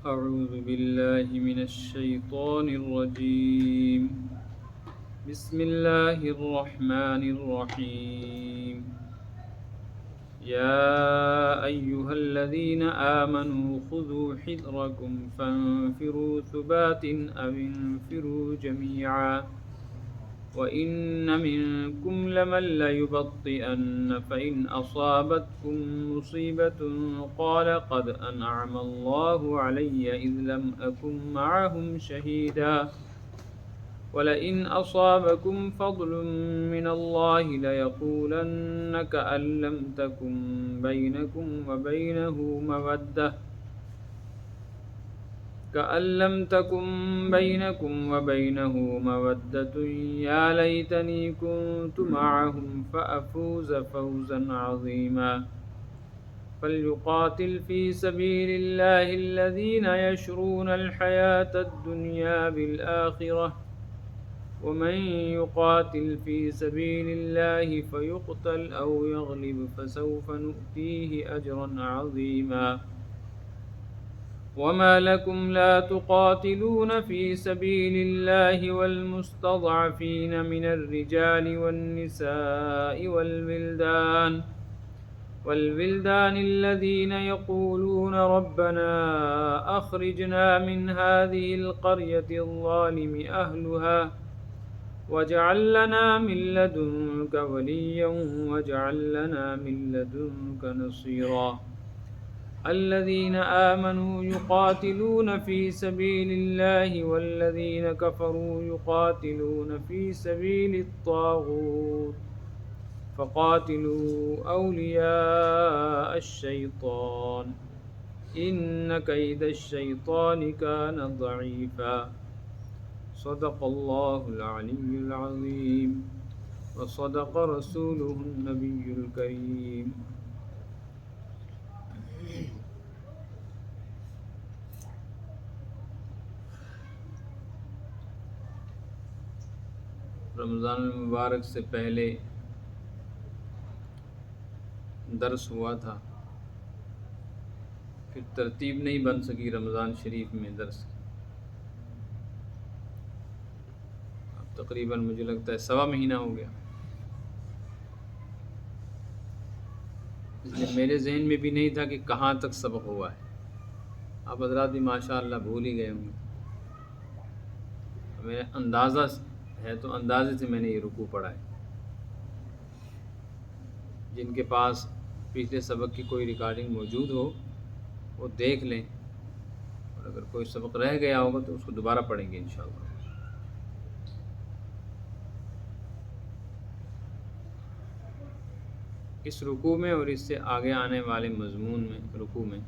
أعوذ بالله من الشيطان الرجيم. بسم الله الرحمن الرحيم. يا أيها الذين آمنوا خذوا حذركم فانفروا ثبات أو انفروا جميعا وإن منكم لمن ليبطئن فإن أصابتكم مصيبة قال قد أنعم الله علي إذ لم أكن معهم شهيدا ولئن أصابكم فضل من الله ليقولن كأن لم تكن بينكم وبينه مودة يا ليتني كنت معهم فأفوز فوزا عظيما. فليقاتل في سبيل الله الذين يشرون الحياة الدنيا بالآخرة ومن يقاتل في سبيل الله فيقتل أو يغلب فسوف نؤتيه أجرا عظيما. وما لكم لا تقاتلون في سبيل الله والمستضعفين من الرجال والنساء والولدان الذين يقولون ربنا أخرجنا من هذه القرية الظالم أهلها واجعل لنا من لدنك وليا واجعل لنا من لدنك نصيرا. الذين آمنوا يقاتلون في سبيل الله والذين كفروا يقاتلون في سبيل الطاغوت فقاتلوا أولياء الشيطان إن كيد الشيطان كان ضعيفا. صدق الله العلي العظيم وصدق رسوله النبي الكريم. رمضان المبارک سے پہلے درس ہوا تھا، پھر ترتیب نہیں بن سکی رمضان شریف میں درس کی. اب تقریباً مجھے لگتا ہے 1.25 مہینہ ہو گیا، اس لیے میرے ذہن میں بھی نہیں تھا کہ کہاں تک سبق ہوا ہے. آپ حضرات بھی ماشاء اللہ بھول ہی گئے ہوں گے. میرا اندازہ ہے تو اندازے سے میں نے یہ رکوع پڑھا ہے. جن کے پاس پچھلے سبق کی کوئی ریکارڈنگ موجود ہو وہ دیکھ لیں، اور اگر کوئی سبق رہ گیا ہوگا تو اس کو دوبارہ پڑھیں گے انشاءاللہ. اس رکوع میں اور اس سے آگے آنے والے مضمون میں، رکوع میں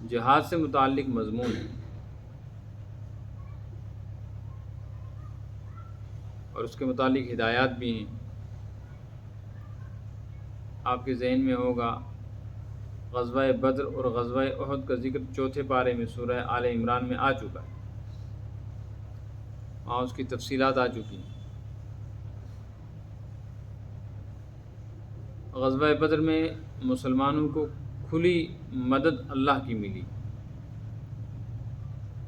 جہاد سے متعلق مضمون ہے، اور اس کے متعلق ہدایات بھی ہیں. آپ کے ذہن میں ہوگا غزوہ بدر اور غزوہ احد کا ذکر 4 پارے میں سورہ آل عمران میں آ چکا ہے، وہاں اس کی تفصیلات آ چکی ہیں. غزوہ بدر میں مسلمانوں کو کھلی مدد اللہ کی ملی،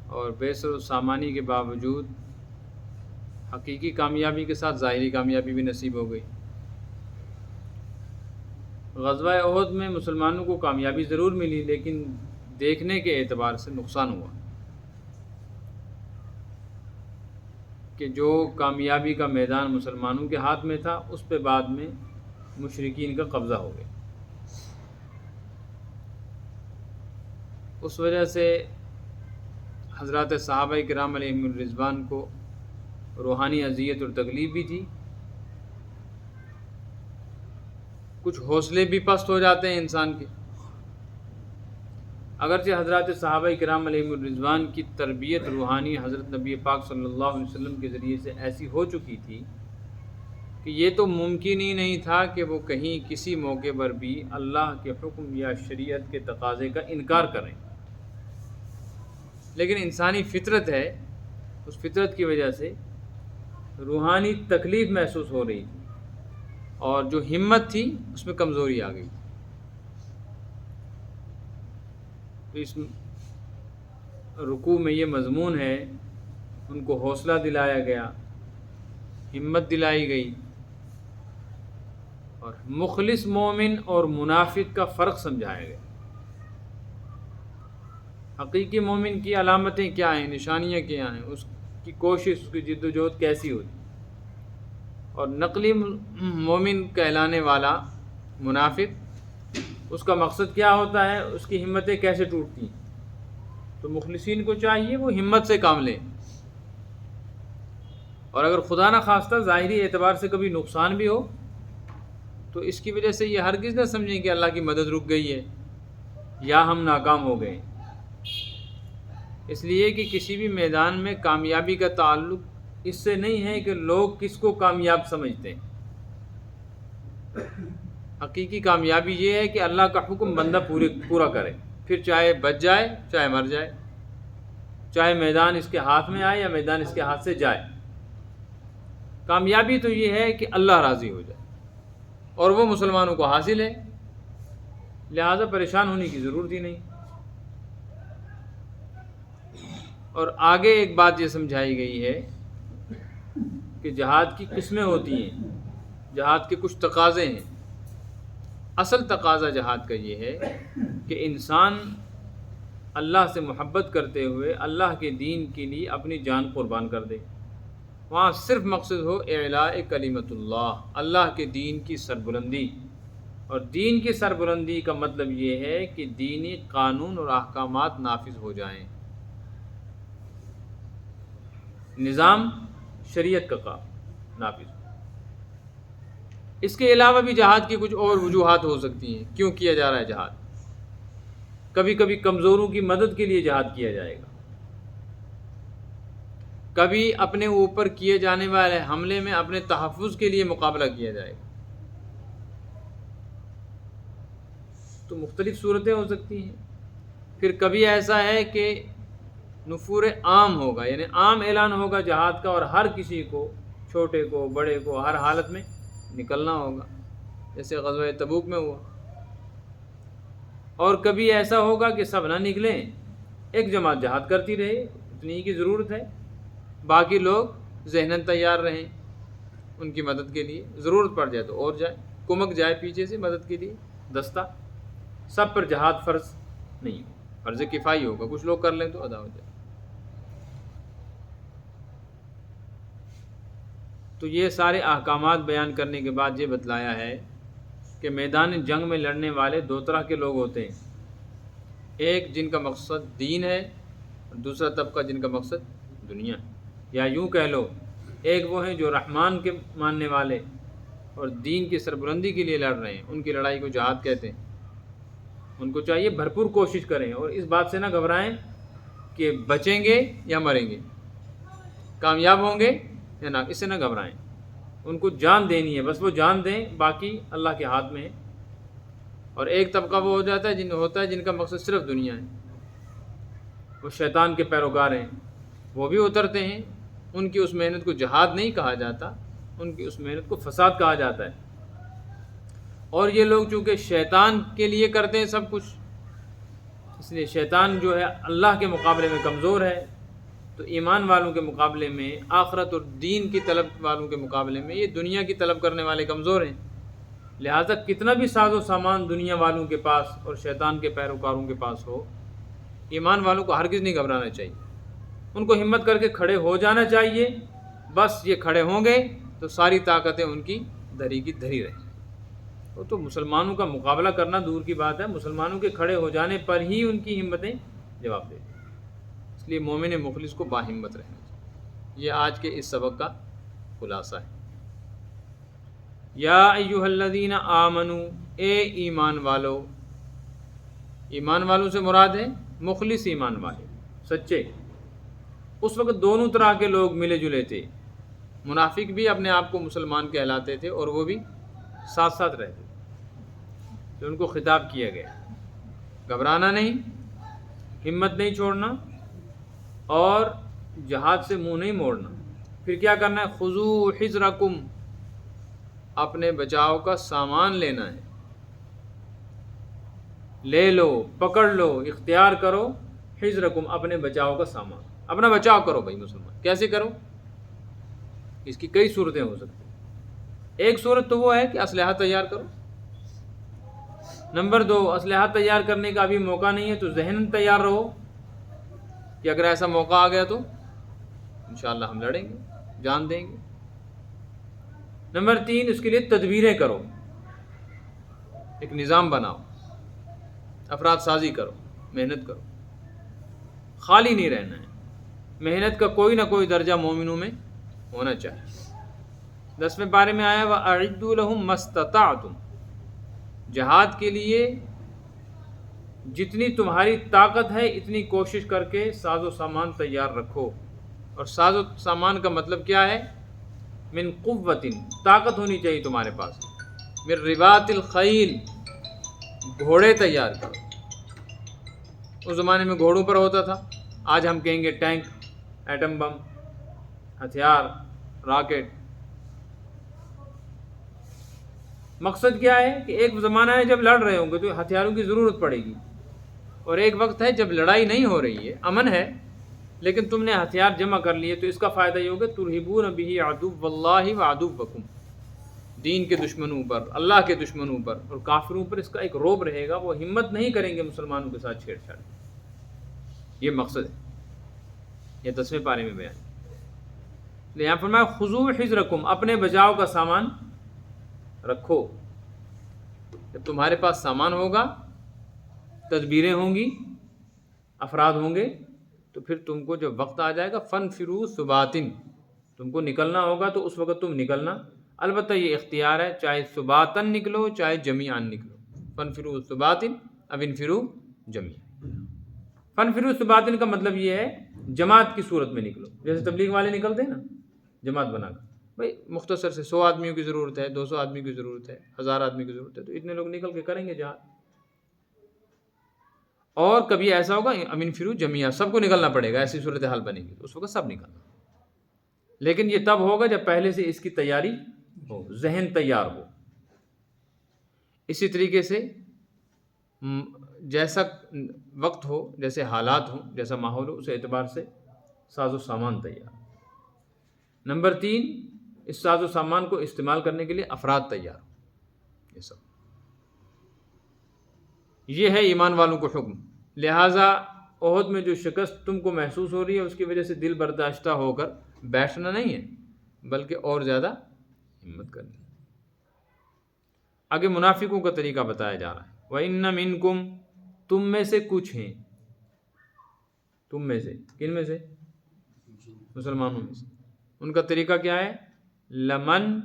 اور بے سر و سامانی کے باوجود حقیقی کامیابی کے ساتھ ظاہری کامیابی بھی نصیب ہو گئی. غزوہ احد میں مسلمانوں کو کامیابی ضرور ملی، لیکن دیکھنے کے اعتبار سے نقصان ہوا کہ جو کامیابی کا میدان مسلمانوں کے ہاتھ میں تھا اس پہ بعد میں مشرکین کا قبضہ ہو گیا. اس وجہ سے حضرات صحابہ کرام علیہم الرضوان کو روحانی اذیت اور تکلیف بھی تھی. کچھ حوصلے بھی پست ہو جاتے ہیں انسان کے. اگرچہ حضرات صحابہ کرام علیہم الرضوان کی تربیت روحانی حضرت نبی پاک صلی اللہ علیہ وسلم کے ذریعے سے ایسی ہو چکی تھی کہ یہ تو ممکن ہی نہیں تھا کہ وہ کہیں کسی موقع پر بھی اللہ کے حکم یا شریعت کے تقاضے کا انکار کریں. لیکن انسانی فطرت ہے، اس فطرت کی وجہ سے روحانی تکلیف محسوس ہو رہی تھی، اور جو ہمت تھی اس میں کمزوری آ گئی. تو اس رکوع میں یہ مضمون ہے، ان کو حوصلہ دلایا گیا، ہمت دلائی گئی، اور مخلص مومن اور منافق کا فرق سمجھایا گیا۔ حقیقی مومن کی علامتیں کیا ہیں، نشانیاں کیا ہیں، اس کی کوشش، اس کی جد و جہد کیسی ہوتی، اور نقلی مومن کہلانے والا منافق، اس کا مقصد کیا ہوتا ہے، اس کی ہمتیں کیسے ٹوٹتی ہیں۔ تو مخلصین کو چاہیے وہ ہمت سے کام لیں، اور اگر خدا نہ خواستہ ظاہری اعتبار سے کبھی نقصان بھی ہو تو اس کی وجہ سے یہ ہرگز نہ سمجھیں کہ اللہ کی مدد رک گئی ہے یا ہم ناکام ہو گئے، اس لیے کہ کسی بھی میدان میں کامیابی کا تعلق اس سے نہیں ہے کہ لوگ کس کو کامیاب سمجھتے ہیں۔ حقیقی کامیابی یہ ہے کہ اللہ کا حکم بندہ پورا کرے، پھر چاہے بچ جائے چاہے مر جائے، چاہے میدان اس کے ہاتھ میں آئے یا میدان اس کے ہاتھ سے جائے۔ کامیابی تو یہ ہے کہ اللہ راضی ہو جائے، اور وہ مسلمانوں کو حاصل ہے، لہذا پریشان ہونے کی ضرورت ہی نہیں۔ اور آگے ایک بات یہ سمجھائی گئی ہے کہ جہاد کی قسمیں ہوتی ہیں، جہاد کے کچھ تقاضے ہیں۔ اصل تقاضا جہاد کا یہ ہے کہ انسان اللہ سے محبت کرتے ہوئے اللہ کے دین کے لیے اپنی جان قربان کر دے، وہاں صرف مقصد ہو اعلاء کلمت اللہ، اللہ کے دین کی سربلندی۔ اور دین کی سربلندی کا مطلب یہ ہے کہ دینی قانون اور احکامات نافذ ہو جائیں، نظام شریعت کا نافذ ہو۔ اس کے علاوہ بھی جہاد کی کچھ اور وجوہات ہو سکتی ہیں کیوں کیا جا رہا ہے جہاد۔ کبھی کبھی کمزوروں کی مدد کے لیے جہاد کیا جائے گا، کبھی اپنے اوپر کیے جانے والے حملے میں اپنے تحفظ کے لیے مقابلہ کیا جائے گا۔ تو مختلف صورتیں ہو سکتی ہیں۔ پھر کبھی ایسا ہے کہ نفور عام ہوگا، یعنی عام اعلان ہوگا جہاد کا، اور ہر کسی کو، چھوٹے کو بڑے کو، ہر حالت میں نکلنا ہوگا، جیسے غزوہ تبوک میں ہوا۔ اور کبھی ایسا ہوگا کہ سب نہ نکلیں، ایک جماعت جہاد کرتی رہے، اتنی ہی کی ضرورت ہے، باقی لوگ ذہناً تیار رہیں ان کی مدد کے لیے، ضرورت پڑ جائے تو اور جائے، کمک جائے پیچھے سے مدد کے لیے دستہ۔ سب پر جہاد فرض نہیں ہو، فرض کفائی ہوگا، کچھ لوگ کر لیں تو ادا ہو جائے۔ تو یہ سارے احکامات بیان کرنے کے بعد یہ بتلایا ہے کہ میدان جنگ میں لڑنے والے دو طرح کے لوگ ہوتے ہیں، ایک جن کا مقصد دین ہے، اور دوسرا طبقہ جن کا مقصد دنیا ہے۔ یا یوں کہہ لو، ایک وہ ہیں جو رحمان کے ماننے والے اور دین کی سربلندی کے لیے لڑ رہے ہیں، ان کی لڑائی کو جہاد کہتے ہیں۔ ان کو چاہیے بھرپور کوشش کریں اور اس بات سے نہ گھبرائیں کہ بچیں گے یا مریں گے، کامیاب ہوں گے یا نہ، اس سے نہ گھبرائیں۔ ان کو جان دینی ہے، بس وہ جان دیں، باقی اللہ کے ہاتھ میں ہے۔ اور ایک طبقہ وہ ہوتا ہے جن کا مقصد صرف دنیا ہے، وہ شیطان کے پیروکار ہیں، وہ بھی اترتے ہیں، ان کی اس محنت کو جہاد نہیں کہا جاتا، ان کی اس محنت کو فساد کہا جاتا ہے۔ اور یہ لوگ چونکہ شیطان کے لیے کرتے ہیں سب کچھ، اس لیے شیطان جو ہے اللہ کے مقابلے میں کمزور ہے، تو ایمان والوں کے مقابلے میں، آخرت اور دین کی طلب والوں کے مقابلے میں یہ دنیا کی طلب کرنے والے کمزور ہیں۔ لہٰذا کتنا بھی ساز و سامان دنیا والوں کے پاس اور شیطان کے پیروکاروں کے پاس ہو، ایمان والوں کو ہرگز نہیں گھبرانا چاہیے، ان کو ہمت کر کے کھڑے ہو جانا چاہیے۔ بس یہ کھڑے ہوں گے تو ساری طاقتیں ان کی دھری کی دھری رہیں۔ وہ تو مسلمانوں کا مقابلہ کرنا دور کی بات ہے، مسلمانوں کے کھڑے ہو جانے پر ہی ان کی ہمتیں جواب دیتی ہیں۔ اس لیے مومن مخلص کو باہمت رہنا چاہیے۔ یہ آج کے اس سبق کا خلاصہ ہے۔ یا ایھا الذین آمنو، اے ایمان والو، ایمان والوں سے مراد ہے مخلص ایمان والے، سچے۔ اس وقت دونوں طرح کے لوگ ملے جلے تھے، منافق بھی اپنے آپ کو مسلمان کہلاتے تھے اور وہ بھی ساتھ ساتھ رہتے تھے، تو ان کو خطاب کیا گیا، گھبرانا نہیں، ہمت نہیں چھوڑنا، اور جہاد سے منہ نہیں موڑنا۔ پھر کیا کرنا ہے؟ خذوا حذرکم، اپنے بچاؤ کا سامان لینا ہے، لے لو، پکڑ لو، اختیار کرو حذرکم اپنے بچاؤ کا سامان. اپنا بچاؤ کرو بھائی مسلمان. کیسے کرو؟ اس کی کئی صورتیں ہو سکتی ہیں. ایک صورت تو وہ ہے کہ اسلحہ تیار کرو. نمبر 2، اسلحہ تیار کرنے کا ابھی موقع نہیں ہے تو ذہن تیار رہو کہ اگر ایسا موقع آ گیا تو انشاءاللہ ہم لڑیں گے، جان دیں گے. نمبر 3، اس کے لیے تدبیریں کرو، ایک نظام بناؤ، افراد سازی کرو، محنت کرو. خالی نہیں رہنا ہے، محنت کا کوئی نہ کوئی درجہ مومنوں میں ہونا چاہیے. 10ویں پارے میں آیا وَأَعِدُّوا لَهُم مَّا اسْتَطَعْتُمْ، جہاد کے لیے جتنی تمہاری طاقت ہے اتنی کوشش کر کے ساز و سامان تیار رکھو. اور ساز و سامان کا مطلب کیا ہے؟ من قوت، طاقت ہونی چاہیے تمہارے پاس. من رباط الخیل، گھوڑے تیار کرو. اس زمانے میں گھوڑوں پر ہوتا تھا، آج ہم کہیں گے ٹینک، ایٹم بم، ہتھیار، راکٹ. مقصد کیا ہے کہ ایک زمانہ ہے جب لڑ رہے ہوں گے تو ہتھیاروں کی ضرورت پڑے گی، اور ایک وقت ہے جب لڑائی نہیں ہو رہی ہے، امن ہے، لیکن تم نے ہتھیار جمع کر لیے تو اس کا فائدہ یہ ہوگا ترہبون بہ عدو اللہ و عدوکم، دین کے دشمنوں پر، اللہ کے دشمنوں پر اور کافروں پر اس کا ایک روب رہے گا. وہ ہمت نہیں کریں گے مسلمانوں کے ساتھ چھیڑ چھاڑ. یہ مقصد ہے، یہ 10ویں پارے میں بیان. یہاں فرمایا خذوا حذرکم، اپنے بچاؤ کا سامان رکھو. جب تمہارے پاس سامان ہوگا، تدبیریں ہوں گی، افراد ہوں گے، تو پھر تم کو جب وقت آ جائے گا فَانْفِرُوا ثُبَاتٍ، تم کو نکلنا ہوگا تو اس وقت تم نکلنا. البتہ یہ اختیار ہے، چاہے ثُبَاتًا نکلو چاہے جمیعاً نکلو. فَانْفِرُوا ثُبَاتٍ اب انفروا جمیعاً. فَانْفِرُوا ثُبَاتٍ کا مطلب یہ ہے جماعت کی صورت میں نکلو، جیسے تبلیغ والے نکلتے ہیں نا جماعت بنا کر. بھائی مختصر سے 100 آدمیوں کی ضرورت ہے، 200 آدمی کی ضرورت ہے، 1000 آدمی کی ضرورت ہے، تو اتنے لوگ نکل کے کریں گے جہاد. اور کبھی ایسا ہوگا امین فرو جمیعہ، سب کو نکلنا پڑے گا، ایسی صورتحال بنے گی تو اس وقت سب نکلنا. لیکن یہ تب ہوگا جب پہلے سے اس کی تیاری ہو، ذہن تیار ہو. اسی طریقے سے جیسا وقت ہو، جیسے حالات ہوں، جیسا ماحول ہو، اس اعتبار سے ساز و سامان تیار. نمبر 3، اس ساز و سامان کو استعمال کرنے کے لیے افراد تیار ہو. یہ سب یہ ہے ایمان والوں کو حکم. لہٰذا احد میں جو شکست تم کو محسوس ہو رہی ہے اس کی وجہ سے دل برداشتہ ہو کر بیٹھنا نہیں ہے، بلکہ اور زیادہ ہمت کرنی. آگے منافقوں کا طریقہ بتایا جا رہا ہے. وَإِنَّ مِنْكُمْ، تم میں سے کچھ ہیں. تم میں سے کن میں سے؟ مسلمانوں میں سے. ان کا طریقہ کیا ہے؟ لمن،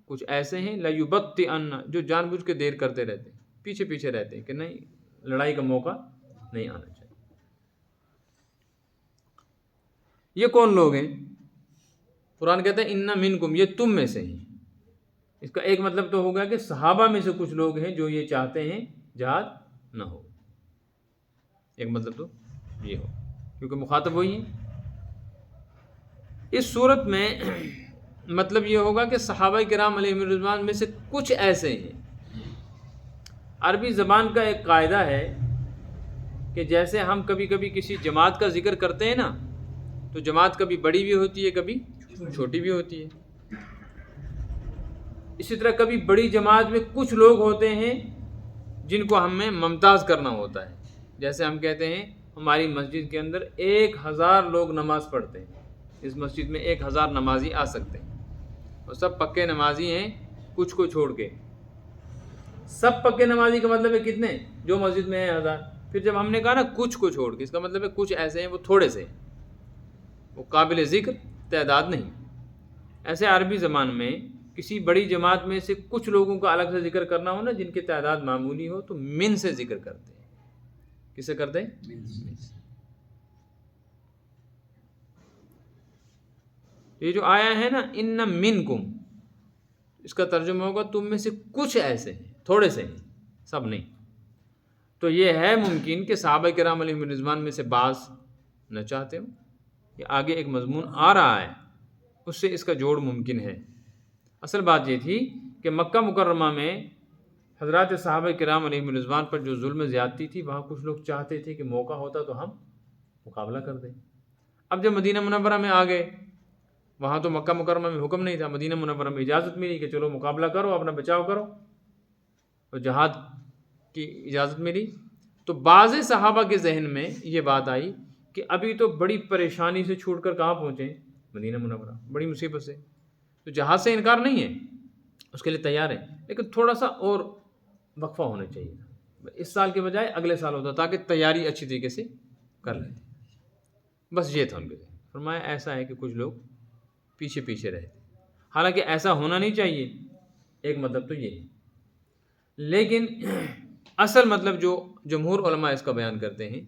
کچھ ایسے ہیں لَيُبَطِّئَنَّ، جو جان بوجھ کے دیر کرتے رہتے ہیں، پیچھے پیچھے رہتے ہیں کہ نہیں، لڑائی کا موقع نہیں آنا چاہیے. یہ کون لوگ ہیں؟ قرآن کہتا ہے اِنَّ مِنْكُمْ، یہ تم میں سے ہیں. اس کا ایک مطلب تو ہوگا کہ صحابہ میں سے کچھ لوگ ہیں جو یہ چاہتے ہیں جہاد نہ ہو. ایک مطلب تو یہ ہو، کیونکہ مخاطب وہی ہیں. اس صورت میں مطلب یہ ہوگا کہ صحابہ کرام علیہم الرضوان میں سے کچھ ایسے ہیں. عربی زبان کا ایک قاعدہ ہے کہ جیسے ہم کبھی کبھی کسی جماعت کا ذکر کرتے ہیں نا، تو جماعت کبھی بڑی بھی ہوتی ہے، کبھی چھوٹی بھی ہوتی ہے. اسی طرح کبھی بڑی جماعت میں کچھ لوگ ہوتے ہیں جن کو ہمیں ممتاز کرنا ہوتا ہے. جیسے ہم کہتے ہیں ہماری مسجد کے اندر 1000 لوگ نماز پڑھتے ہیں، اس مسجد میں 1000 نمازی آ سکتے ہیں، اور سب پکے نمازی ہیں کچھ کو چھوڑ کے. سب پکے نمازی کا مطلب ہے کتنے؟ جو مسجد میں ہیں 1000. پھر جب ہم نے کہا نا کچھ کو چھوڑ کے، اس کا مطلب ہے کچھ ایسے ہیں وہ تھوڑے سے ہیں، وہ قابل ذکر تعداد نہیں. ایسے عربی زبان میں کسی بڑی جماعت میں سے کچھ لوگوں کا الگ سے ذکر کرنا ہو نا، جن کی تعداد معمولی ہو، تو من سے ذکر کرتے ہیں. کسے کرتے ہیں؟ من سے. یہ جو آیا ہے نا ان منکم، اس کا ترجمہ ہوگا تم میں سے کچھ ایسے ہیں، تھوڑے سے ہیں، سب نہیں. تو یہ ہے ممکن کہ صحابہ کرام علیہم الرضوان میں سے بعض نہ چاہتے ہوں. یہ آگے ایک مضمون آ رہا ہے، اس سے اس کا جوڑ ممکن ہے. اصل بات یہ تھی کہ مکہ مکرمہ میں حضرات صحابہ کرام علیہم الرضوان پر جو ظلم زیادتی تھی، وہاں کچھ لوگ چاہتے تھے کہ موقع ہوتا تو ہم مقابلہ کر دیں۔ اب جب مدینہ منورہ میں آ گئے، وہاں تو مکہ مکرمہ میں حکم نہیں تھا، مدینہ منورہ میں اجازت ملی کہ چلو مقابلہ کرو، اپنا بچاؤ کرو، اور جہاد کی اجازت ملی۔ تو بعض صحابہ کے ذہن میں یہ بات آئی کہ ابھی تو بڑی پریشانی سے چھوٹ کر کہاں پہنچے؟ مدینہ منورہ، بڑی مصیبت سے، تو جہاد سے انکار نہیں ہے، اس کے لیے تیار ہے، لیکن تھوڑا سا اور وقفہ ہونا چاہیے تھا، اس سال کے بجائے اگلے سال ہوتا تاکہ تیاری اچھی طریقے سے کر لیتے۔ بس یہ تھا ان کے ذہن۔ فرمایا ایسا ہے کہ کچھ لوگ پیچھے پیچھے رہتے، حالانکہ ایسا ہونا نہیں چاہیے، ایک مطلب تو یہ ہے، لیکن اصل مطلب جو جمہور علماء اس کا بیان کرتے ہیں،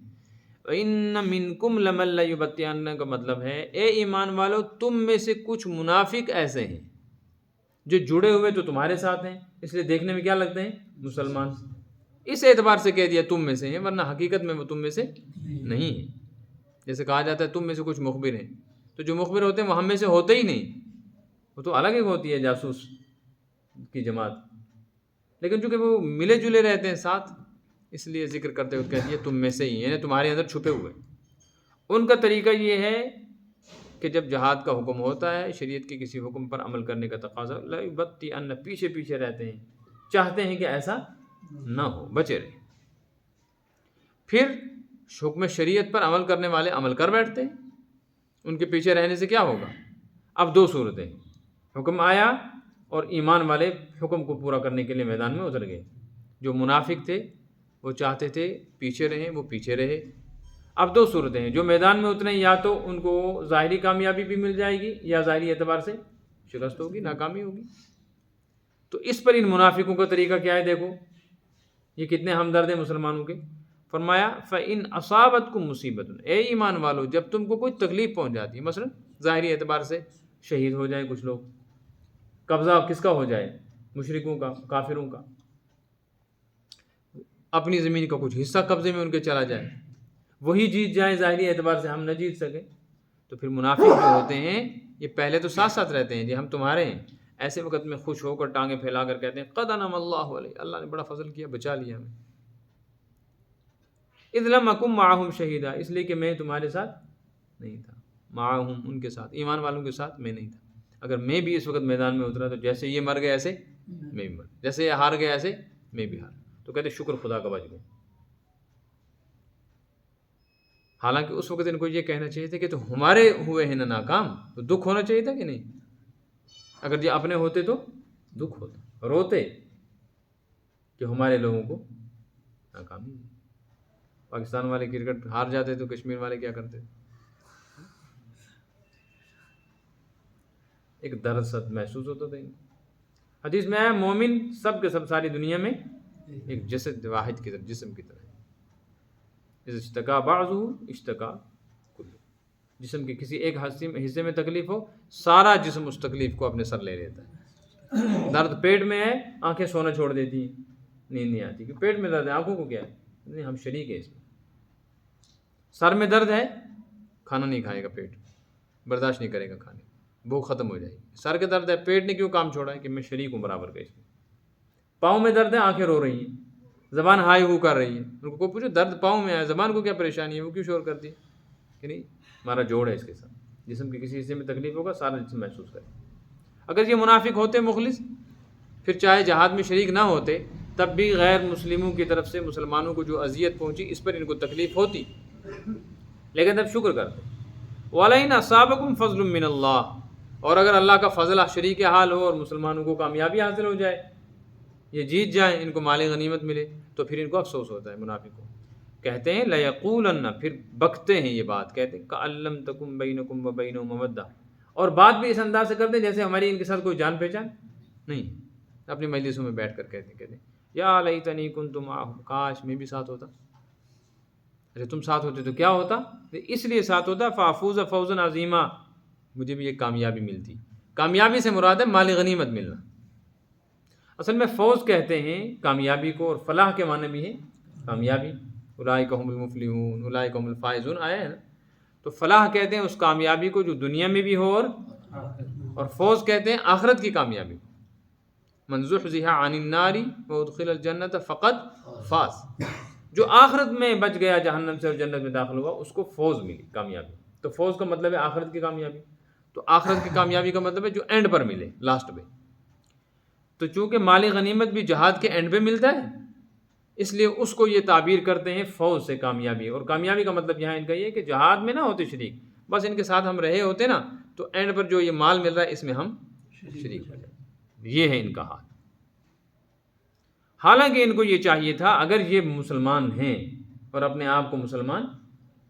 وَإِنَّ مِنْكُمْ لَمَن لَّيُبَطِّئَنَّ کا مطلب ہے اے ایمان والو تم میں سے کچھ منافق ایسے ہیں جو جڑے ہوئے تو تمہارے ساتھ ہیں، اس لیے دیکھنے میں کیا لگتے ہیں؟ مسلمان، اس اعتبار سے کہہ دیا تم میں سے ہیں، ورنہ حقیقت میں وہ تم میں سے نہیں ہیں۔ جیسے کہا جاتا ہے تم میں سے کچھ مخبر ہیں، تو جو مخبر ہوتے ہیں وہ ہم میں سے ہوتے ہی نہیں، وہ تو الگ ہی ہوتی ہے جاسوس کی جماعت، لیکن چونکہ وہ ملے جلے رہتے ہیں ساتھ، اس لیے ذکر کرتے ہوئے کہہ دیا تم میں سے ہی، یعنی تمہارے اندر چھپے ہوئے۔ ان کا طریقہ یہ ہے کہ جب جہاد کا حکم ہوتا ہے، شریعت کے کسی حکم پر عمل کرنے کا تقاضا، لَيُبَطِّئَنَّ پیچھے پیچھے رہتے ہیں، چاہتے ہیں کہ ایسا نہ ہو، بچے رہیں۔ پھر حکم شریعت پر عمل کرنے والے عمل کر بیٹھتے ہیں، ان کے پیچھے رہنے سے کیا ہوگا؟ اب دو صورتیں، حکم آیا اور ایمان والے حکم کو پورا کرنے کے لیے میدان میں اتر گئے۔ جو منافق تھے وہ چاہتے تھے پیچھے رہیں، وہ پیچھے رہے۔ اب دو صورتیں ہیں، جو میدان میں اتریں یا تو ان کو ظاہری کامیابی بھی مل جائے گی یا ظاہری اعتبار سے شکست ہوگی، ناکامی ہوگی۔ تو اس پر ان منافقوں کا طریقہ کیا ہے؟ دیکھو یہ کتنے ہمدرد ہیں مسلمانوں کے۔ فرمایا فَإِنْ أَصَابَتْكُمْ مُصِیبَةٌ، اے ایمان والو جب تم کو کوئی تکلیف پہنچ جاتی ہے، مثلا ظاہری اعتبار سے شہید ہو جائیں کچھ لوگ، قبضہ کس کا ہو جائے؟ مشرکوں کا، کافروں کا، اپنی زمین کا کچھ حصہ قبضے میں ان کے چلا جائے، وہی جیت جائیں ظاہری اعتبار سے، ہم نہ جیت سکیں، تو پھر منافق جو ہوتے ہیں یہ پہلے تو ساتھ ساتھ رہتے ہیں، جی ہم تمہارے ہیں، ایسے وقت میں خوش ہو کر ٹانگیں پھیلا کر کہتے ہیں قد انعم اللہ علیہ، اللہ نے بڑا فضل کیا، بچا لیا ہمیں، اذ لم اکن معہم شہیدا، اس لیے کہ میں تمہارے ساتھ نہیں تھا، معہم ان کے ساتھ، ایمان والوں کے ساتھ میں نہیں تھا، اگر میں بھی اس وقت میدان میں اترا تو جیسے یہ مر گئے ایسے میں بھی مر، جیسے یہ ہار گئے ایسے میں بھی ہار، تو کہتے شکر خدا کا بچ گئے۔ حالانکہ اس وقت ان کو یہ کہنا چاہیے تھا کہ تو ہمارے ہوئے ہیں نا ناکام، تو دکھ ہونا چاہیے تھا کہ نہیں؟ اگر یہ اپنے ہوتے تو دکھ ہوتا، روتے کہ ہمارے لوگوں کو ناکامی ہوئی۔ پاکستان والے کرکٹ ہار جاتے تو کشمیر والے کیا کرتے؟ ایک درد سد محسوس ہوتا تھا۔ حدیث میں آیا مومن سب کے سب ساری دنیا میں ایک جسد واحد کی طرح، جسم کی طرح، اشتکا بعضہ اشتکا کلہ، جسم کے کسی ایک حصے میں تکلیف ہو، سارا جسم اس تکلیف کو اپنے سر لے لیتا ہے۔ درد پیٹ میں ہے، آنکھیں سونا چھوڑ دیتی ہیں، نیند نہیں آتی کہ پیٹ میں درد ہے، آنکھوں کو کیا ہے؟ نہیں، ہم شریک ہیں اس میں۔ سر میں درد ہے، کھانا نہیں کھائے گا، پیٹ برداشت نہیں کرے گا کھانے، بھوک ختم ہو جائے گی۔ سر کے درد ہے، پیٹ نے کیوں کام چھوڑا ہے؟ کہ میں شریک ہوں برابر کا اس میں۔ پاؤں میں درد ہے، آنکھیں رو رہی ہیں، زبان ہائی ہو کر رہی ہے، ان کو پوچھو درد پاؤں میں ہے، زبان کو کیا پریشانی ہے، وہ کیوں شور کرتی ہے؟ کہ نہیں، ہمارا جوڑ ہے اس کے ساتھ، جسم کے کسی حصے میں تکلیف ہوگا سارا جسم محسوس کرے۔ اگر یہ منافق ہوتے مخلص، پھر چاہے جہاد میں شریک نہ ہوتے، تب بھی غیر مسلموں کی طرف سے مسلمانوں کو جو اذیت پہنچی اس پر ان کو تکلیف ہوتی، لیکن تب شکر کرتے۔ وَلَئِنْ أَصَابَكُمْ فَضْلٌ مِّنَ اللَّهِ، اور اگر اللہ کا فضل شریک حال ہو اور مسلمانوں کو کامیابی حاصل ہو جائے، یہ جیت جائیں، ان کو مال غنیمت ملے، تو پھر ان کو افسوس ہوتا ہے منافق کو۔ کہتے ہیں لَيَقُولَنَّ، پھر بکتے ہیں یہ بات، کہتے ہیں كَأَن لَّمْ تَكُن بَيْنَكُمْ وَبَيْنَهُ مَوَدَّةٌ، اور بات بھی اس انداز سے کرتے ہیں جیسے ہماری ان کے ساتھ کوئی جان پہچان نہیں، اپنی مجلسوں میں بیٹھ کر کہتے ہیں یا لیتنی کنت معہم، کاش میں بھی ساتھ ہوتا۔ اچھا تم ساتھ ہوتے تو کیا ہوتا؟ اس لیے ساتھ ہوتا فافوز فوزا عظیما، مجھے بھی ایک کامیابی ملتی۔ کامیابی سے مراد ہے مال غنیمت ملنا۔ اصل میں فوز کہتے ہیں کامیابی کو، اور فلاح کے معنی بھی ہیں کامیابی، اولئک هم المفلحون اولئک هم الفائزون آیا ہے نا، تو فلاح کہتے ہیں اس کامیابی کو جو دنیا میں بھی ہو، اور فوز کہتے ہیں آخرت کی کامیابی۔ من زحزح عن النار وادخل الجنت فقط فاز، جو آخرت میں بچ گیا جہنم سے اور جنت میں داخل ہوا اس کو فوز ملی، کامیابی۔ تو فوز کا مطلب ہے آخرت کی کامیابی، تو آخرت کی کامیابی کا مطلب ہے جو اینڈ پر ملے، لاسٹ پہ۔ تو چونکہ مال غنیمت بھی جہاد کے اینڈ پہ ملتا ہے، اس لیے اس کو یہ تعبیر کرتے ہیں فوز سے کامیابی، اور کامیابی کا مطلب یہاں ان کا یہ ہے کہ جہاد میں نہ ہوتے شریک، بس ان کے ساتھ ہم رہے ہوتے نا، تو اینڈ پر جو یہ مال مل رہا ہے اس میں ہم شریک ہو جائیں۔ یہ ہے ان کا حال۔ حالانکہ ان کو یہ چاہیے تھا، اگر یہ مسلمان ہیں اور اپنے آپ کو مسلمان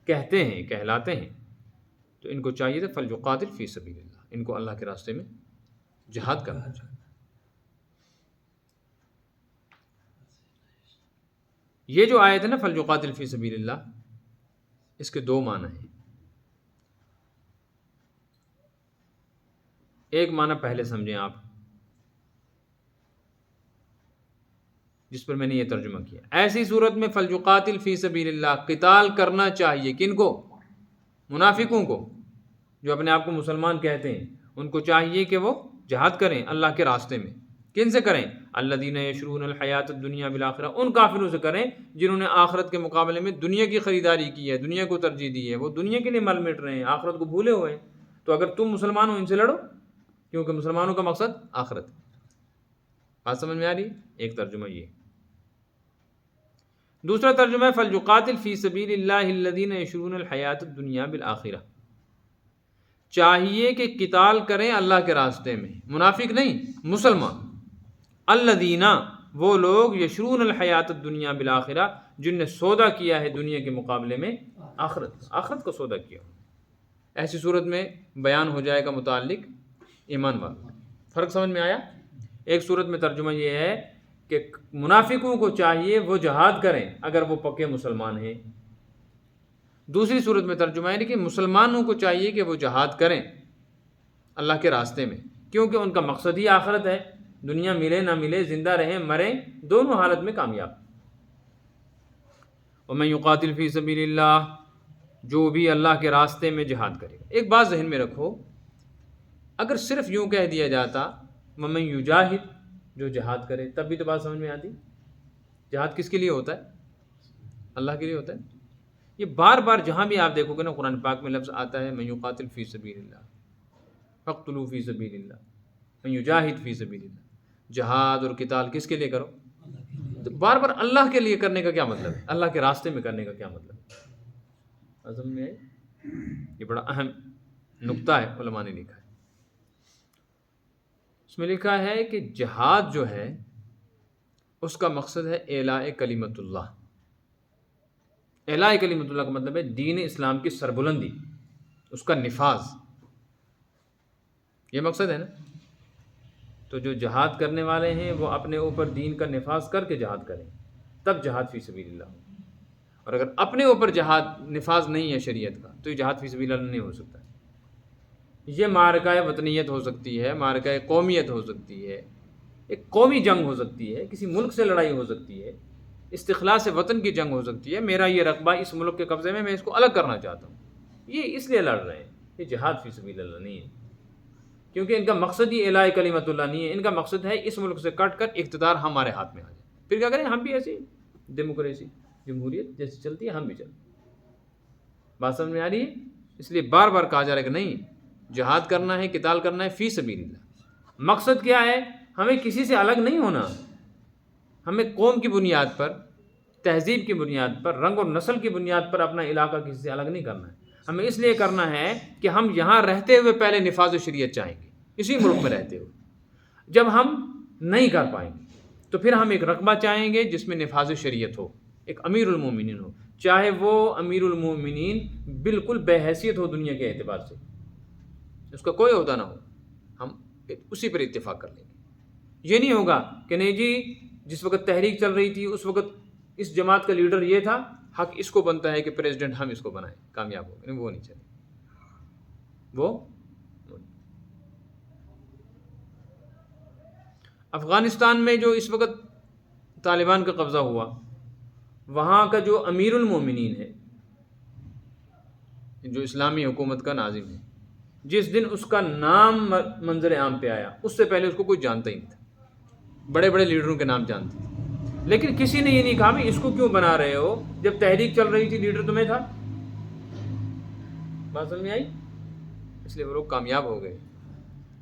کہتے ہیں، کہلاتے ہیں، تو ان کو چاہیے تھا فلیقاتل فی سبیل اللہ، ان کو اللہ کے راستے میں جہاد کرنا چاہیے۔ یہ جو آیت ہے نا فلیقاتل فی سبیل اللہ، اس کے دو معنی ہیں۔ ایک معنی پہلے سمجھیں آپ، جس پر میں نے یہ ترجمہ کیا، ایسی صورت میں فلیقاتل فی سبیل اللہ، قتال کرنا چاہیے کن کو؟ منافقوں کو، جو اپنے آپ کو مسلمان کہتے ہیں، ان کو چاہیے کہ وہ جہاد کریں اللہ کے راستے میں۔ کن سے کریں؟ الذین یشرون الحیات الدنیا بالآخرہ، ان کافروں سے کریں جنہوں نے آخرت کے مقابلے میں دنیا کی خریداری کی ہے، دنیا کو ترجیح دی ہے، وہ دنیا کے لیے مل مٹ رہے ہیں، آخرت کو بھولے ہوئے ہیں۔ تو اگر تم مسلمان ہو ان سے لڑو، کیونکہ مسلمانوں کا مقصد آخرت۔ بات سمجھ میں آ رہی؟ ایک ترجمہ یہ۔ دوسرا ترجمہ ہے فلیقاتل فی سبیل اللہ الذین یشرون الحیات الدنیا بالآخرہ، چاہیے کہ قتال کریں اللہ کے راستے میں، منافق نہیں، مسلمان۔ الذین، وہ لوگ، یشرون الحیات الدنیا بالآخرہ، جن نے سودا کیا ہے دنیا کے مقابلے میں آخرت کو سودا کیا۔ ایسی صورت میں بیان ہو جائے گا متعلق ایمان والا۔ فرق سمجھ میں آیا؟ ایک صورت میں ترجمہ یہ ہے کہ منافقوں کو چاہیے وہ جہاد کریں اگر وہ پکے مسلمان ہیں۔ دوسری صورت میں ترجمہ ہے کہ مسلمانوں کو چاہیے کہ وہ جہاد کریں اللہ کے راستے میں، کیونکہ ان کا مقصد ہی آخرت ہے، دنیا ملے نہ ملے، زندہ رہیں مریں، دونوں حالت میں کامیاب۔ ومن یقاتل فی سبیل اللہ، جو بھی اللہ کے راستے میں جہاد کرے گا۔ ایک بات ذہن میں رکھو، اگر صرف یوں کہہ دیا جاتا ومن یجاہد، جو جہاد کرے، تب بھی تو بات سمجھ میں آتی۔ جہاد کس کے لیے ہوتا ہے؟ اللہ کے لیے ہوتا ہے۔ یہ بار بار جہاں بھی آپ دیکھو گے نا قرآن پاک میں لفظ آتا ہے من یقاتل فی سبیل اللہ، فاقتلوا فی سبیل اللہ، من یجاہد فی سبیل اللہ۔ جہاد اور قتال کس کے لیے کرو؟ تو بار بار اللہ کے لیے کرنے کا کیا مطلب ہے؟ اللہ کے راستے میں کرنے کا کیا مطلب ہے؟ سمجھ میں آئی؟ یہ بڑا اہم نقطہ ہے، علماء نے لکھا ہے۔ اس میں لکھا ہے کہ جہاد جو ہے اس کا مقصد ہے اعلاء کلمت اللہ۔ اعلاء کلمت اللہ کا مطلب ہے دین اسلام کی سربلندی، اس کا نفاذ، یہ مقصد ہے نا۔ تو جو جہاد کرنے والے ہیں وہ اپنے اوپر دین کا نفاذ کر کے جہاد کریں، تب جہاد فی سبیل اللہ ہو۔ اور اگر اپنے اوپر جہاد نفاذ نہیں ہے شریعت کا، تو یہ جہاد فی سبیل اللہ نہیں ہو سکتا۔ یہ معرکہ وطنیت ہو سکتی ہے، معرکہ قومیت ہو سکتی ہے، ایک قومی جنگ ہو سکتی ہے، کسی ملک سے لڑائی ہو سکتی ہے، استخلاص وطن کی جنگ ہو سکتی ہے، میرا یہ رقبہ اس ملک کے قبضے میں اس کو الگ کرنا چاہتا ہوں، یہ اس لیے لڑ رہے ہیں۔ یہ جہاد فی سبیل اللہ نہیں ہے، کیونکہ ان کا مقصد ہی اعلاء کلمت اللہ نہیں ہے، ان کا مقصد ہے اس ملک سے کٹ کر اقتدار ہمارے ہاتھ میں آ جائے، پھر کیا کریں؟ ہم بھی ایسی ڈیموکریسی، جمہوریت جیسی چلتی ہے ہم بھی چلتے۔ بات سمجھ میں آ رہی ہے؟ اس لیے بار بار کہا جا رہا ہے کہ نہیں، جہاد کرنا ہے، قتال کرنا ہے فی سبیل اللہ۔ مقصد کیا ہے؟ ہمیں کسی سے الگ نہیں ہونا، ہمیں قوم کی بنیاد پر، تہذیب کی بنیاد پر، رنگ اور نسل کی بنیاد پر اپنا علاقہ کسی سے الگ نہیں کرنا ہے۔ ہمیں اس لیے کرنا ہے کہ ہم یہاں رہتے ہوئے پہلے نفاذ شریعت چاہیں گے، اسی ملک میں رہتے ہوئے۔ جب ہم نہیں کر پائیں گے تو پھر ہم ایک رقبہ چاہیں گے جس میں نفاذ شریعت ہو، ایک امیر المومنین ہو، چاہے وہ امیر المومنین بالکل بے حیثیت ہو دنیا کے اعتبار سے، اس کا کوئی عہدہ نہ ہو، ہم اسی پر اتفاق کر لیں گے۔ یہ نہیں ہوگا کہ نہیں جی جس وقت تحریک چل رہی تھی اس وقت اس جماعت کا لیڈر یہ تھا، حق اس کو بنتا ہے کہ پریزیڈنٹ ہم اس کو بنائیں، کامیاب ہو گئے، وہ نہیں چلے، وہ افغانستان میں جو اس وقت طالبان کا قبضہ ہوا، وہاں کا جو امیر المومنین ہے، جو اسلامی حکومت کا ناظم ہے، جس دن اس کا نام منظر عام پہ آیا اس سے پہلے اس کو کوئی جانتا ہی نہیں تھا، بڑے بڑے لیڈروں کے نام جانتے تھے، لیکن کسی نے یہ نہیں کہا بھی اس کو کیوں بنا رہے ہو، جب تحریک چل رہی تھی لیڈر تمہیں تھا. بات سمجھ میں آئی؟ اس لیے وہ لوگ کامیاب ہو گئے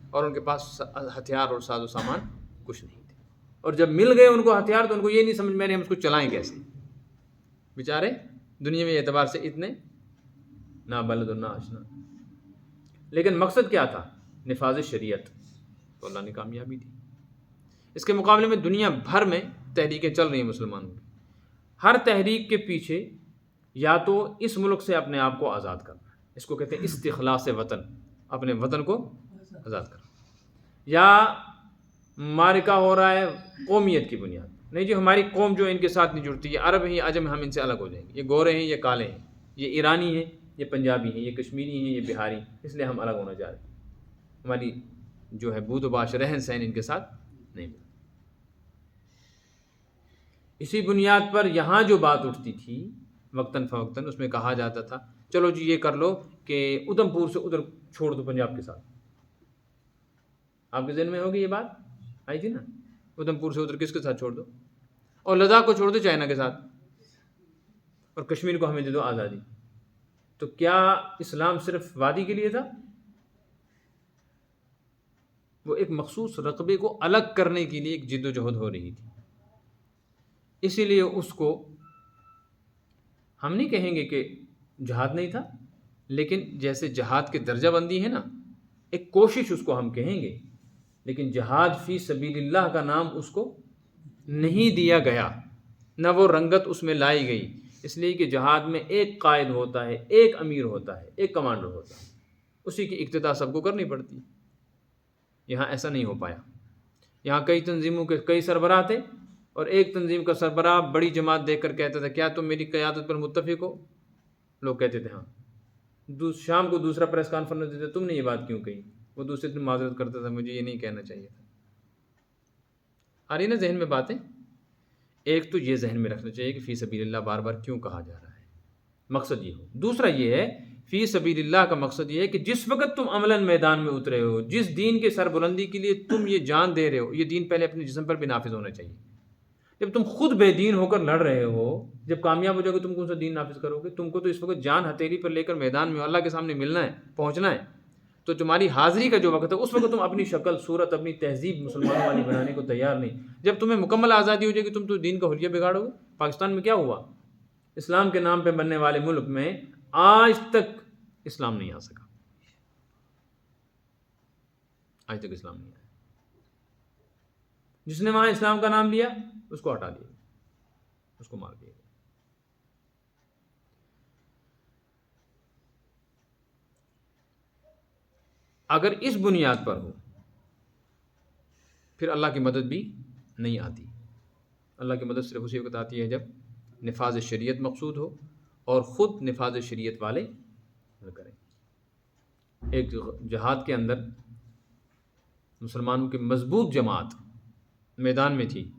اور ان کے پاس ہتھیار اور ساز و سامان کچھ نہیں تھے. اور جب مل گئے ان کو ہتھیار تو ان کو یہ نہیں سمجھ میں آئے ہم اس کو چلائیں کیسے. بیچارے دنیا میں اعتبار سے اتنے نہ بلد اور نہ آشنا. لیکن مقصد کیا تھا؟ نفاذ شریعت. تو اللہ نے کامیابی دی. اس کے مقابلے میں دنیا بھر میں تحریکیں چل رہی ہیں مسلمانوں کی. ہر تحریک کے پیچھے یا تو اس ملک سے اپنے آپ کو آزاد کرنا، اس کو کہتے ہیں استخلاص وطن، اپنے وطن کو آزاد کرنا، یا معرکہ ہو رہا ہے قومیت کی بنیاد. نہیں جی ہماری قوم جو ان کے ساتھ نہیں جڑتی، یہ عرب ہیں یہ عجم، ہم ان سے الگ ہو جائیں گے، یہ گورے ہیں یہ کالے ہیں، یہ ایرانی ہیں یہ پنجابی ہیں، یہ کشمیری ہیں یہ بہاری، اس لیے ہم الگ ہونا چاہ رہے ہیں، ہماری جو ہے بود و باش رہن سہن ان کے ساتھ نہیں ملتا. اسی بنیاد پر یہاں جو بات اٹھتی تھی وقتاً فوقتاً، اس میں کہا جاتا تھا چلو جی یہ کر لو کہ ادھم پور سے ادھر چھوڑ دو پنجاب کے ساتھ. آپ کے ذہن میں ہوگی یہ بات آئی تھی نا، ادھم پور سے ادھر کس کے ساتھ چھوڑ دو، اور لداخ کو چھوڑ دو چائنا کے ساتھ، اور کشمیر کو ہمیں دے دو آزادی. تو کیا اسلام صرف وادی کے لیے تھا؟ وہ ایک مخصوص رقبے کو الگ کرنے کے لیے ایک جد و جہد ہو رہی تھی. اسی لیے اس کو ہم نہیں کہیں گے کہ جہاد نہیں تھا، لیکن جیسے جہاد کے درجہ بندی ہے نا، ایک کوشش اس کو ہم کہیں گے، لیکن جہاد فی سبیل اللہ کا نام اس کو نہیں دیا گیا، نہ وہ رنگت اس میں لائی گئی. اس لیے کہ جہاد میں ایک قائد ہوتا ہے، ایک امیر ہوتا ہے، ایک کمانڈر ہوتا ہے، اسی کی اقتدا سب کو کرنی پڑتی. یہاں ایسا نہیں ہو پایا. یہاں کئی تنظیموں کے کئی سربراہ تھے، اور ایک تنظیم کا سربراہ بڑی جماعت دیکھ کر کہتا تھا کیا تم میری قیادت پر متفق ہو؟ لوگ کہتے تھے ہاں. شام کو دوسرا پریس کانفرنس دیتے تم نے یہ بات کیوں کہی؟ وہ دوسرے دن معذرت کرتا تھا مجھے یہ نہیں کہنا چاہیے تھا. آ رہی نا ذہن میں باتیں؟ ایک تو یہ ذہن میں رکھنا چاہیے کہ فی سبیل اللہ بار بار کیوں کہا جا رہا ہے، مقصد یہ ہو. دوسرا یہ ہے فی سبیل اللہ کا مقصد یہ ہے کہ جس وقت تم عملاً میدان میں اترے ہو، جس دین کے سربلندی کے لیے تم یہ جان دے رہے ہو، یہ دین پہلے اپنے جسم پر بھی نافذ ہونا چاہیے. جب تم خود بے دین ہو کر لڑ رہے ہو، جب کامیاب ہو جاؤ گے تم کون سا دین نافذ کرو گے؟ تم کو تو اس وقت جان ہتھیلی پر لے کر میدان میں اللہ کے سامنے ملنا ہے، پہنچنا ہے. تو تمہاری حاضری کا جو وقت ہے اس وقت تم اپنی شکل صورت اپنی تہذیب مسلمانوں والی بنانے کو تیار نہیں. جب تمہیں مکمل آزادی ہو جائے گی تم تو دین کا حلیہ بگاڑو گے. پاکستان میں کیا ہوا؟ اسلام کے نام پہ بننے والے ملک میں آج تک اسلام نہیں آ سکا، آج تک اسلام نہیں آیا. جس نے وہاں اسلام کا نام لیا اس کو ہٹا دیا، اس کو مار دیا. اگر اس بنیاد پر ہو پھر اللہ کی مدد بھی نہیں آتی. اللہ کی مدد صرف اسی وقت آتی ہے جب نفاذ شریعت مقصود ہو اور خود نفاذ شریعت والے نہ کریں. ایک جہاد کے اندر مسلمانوں کی مضبوط جماعت میدان میں تھی،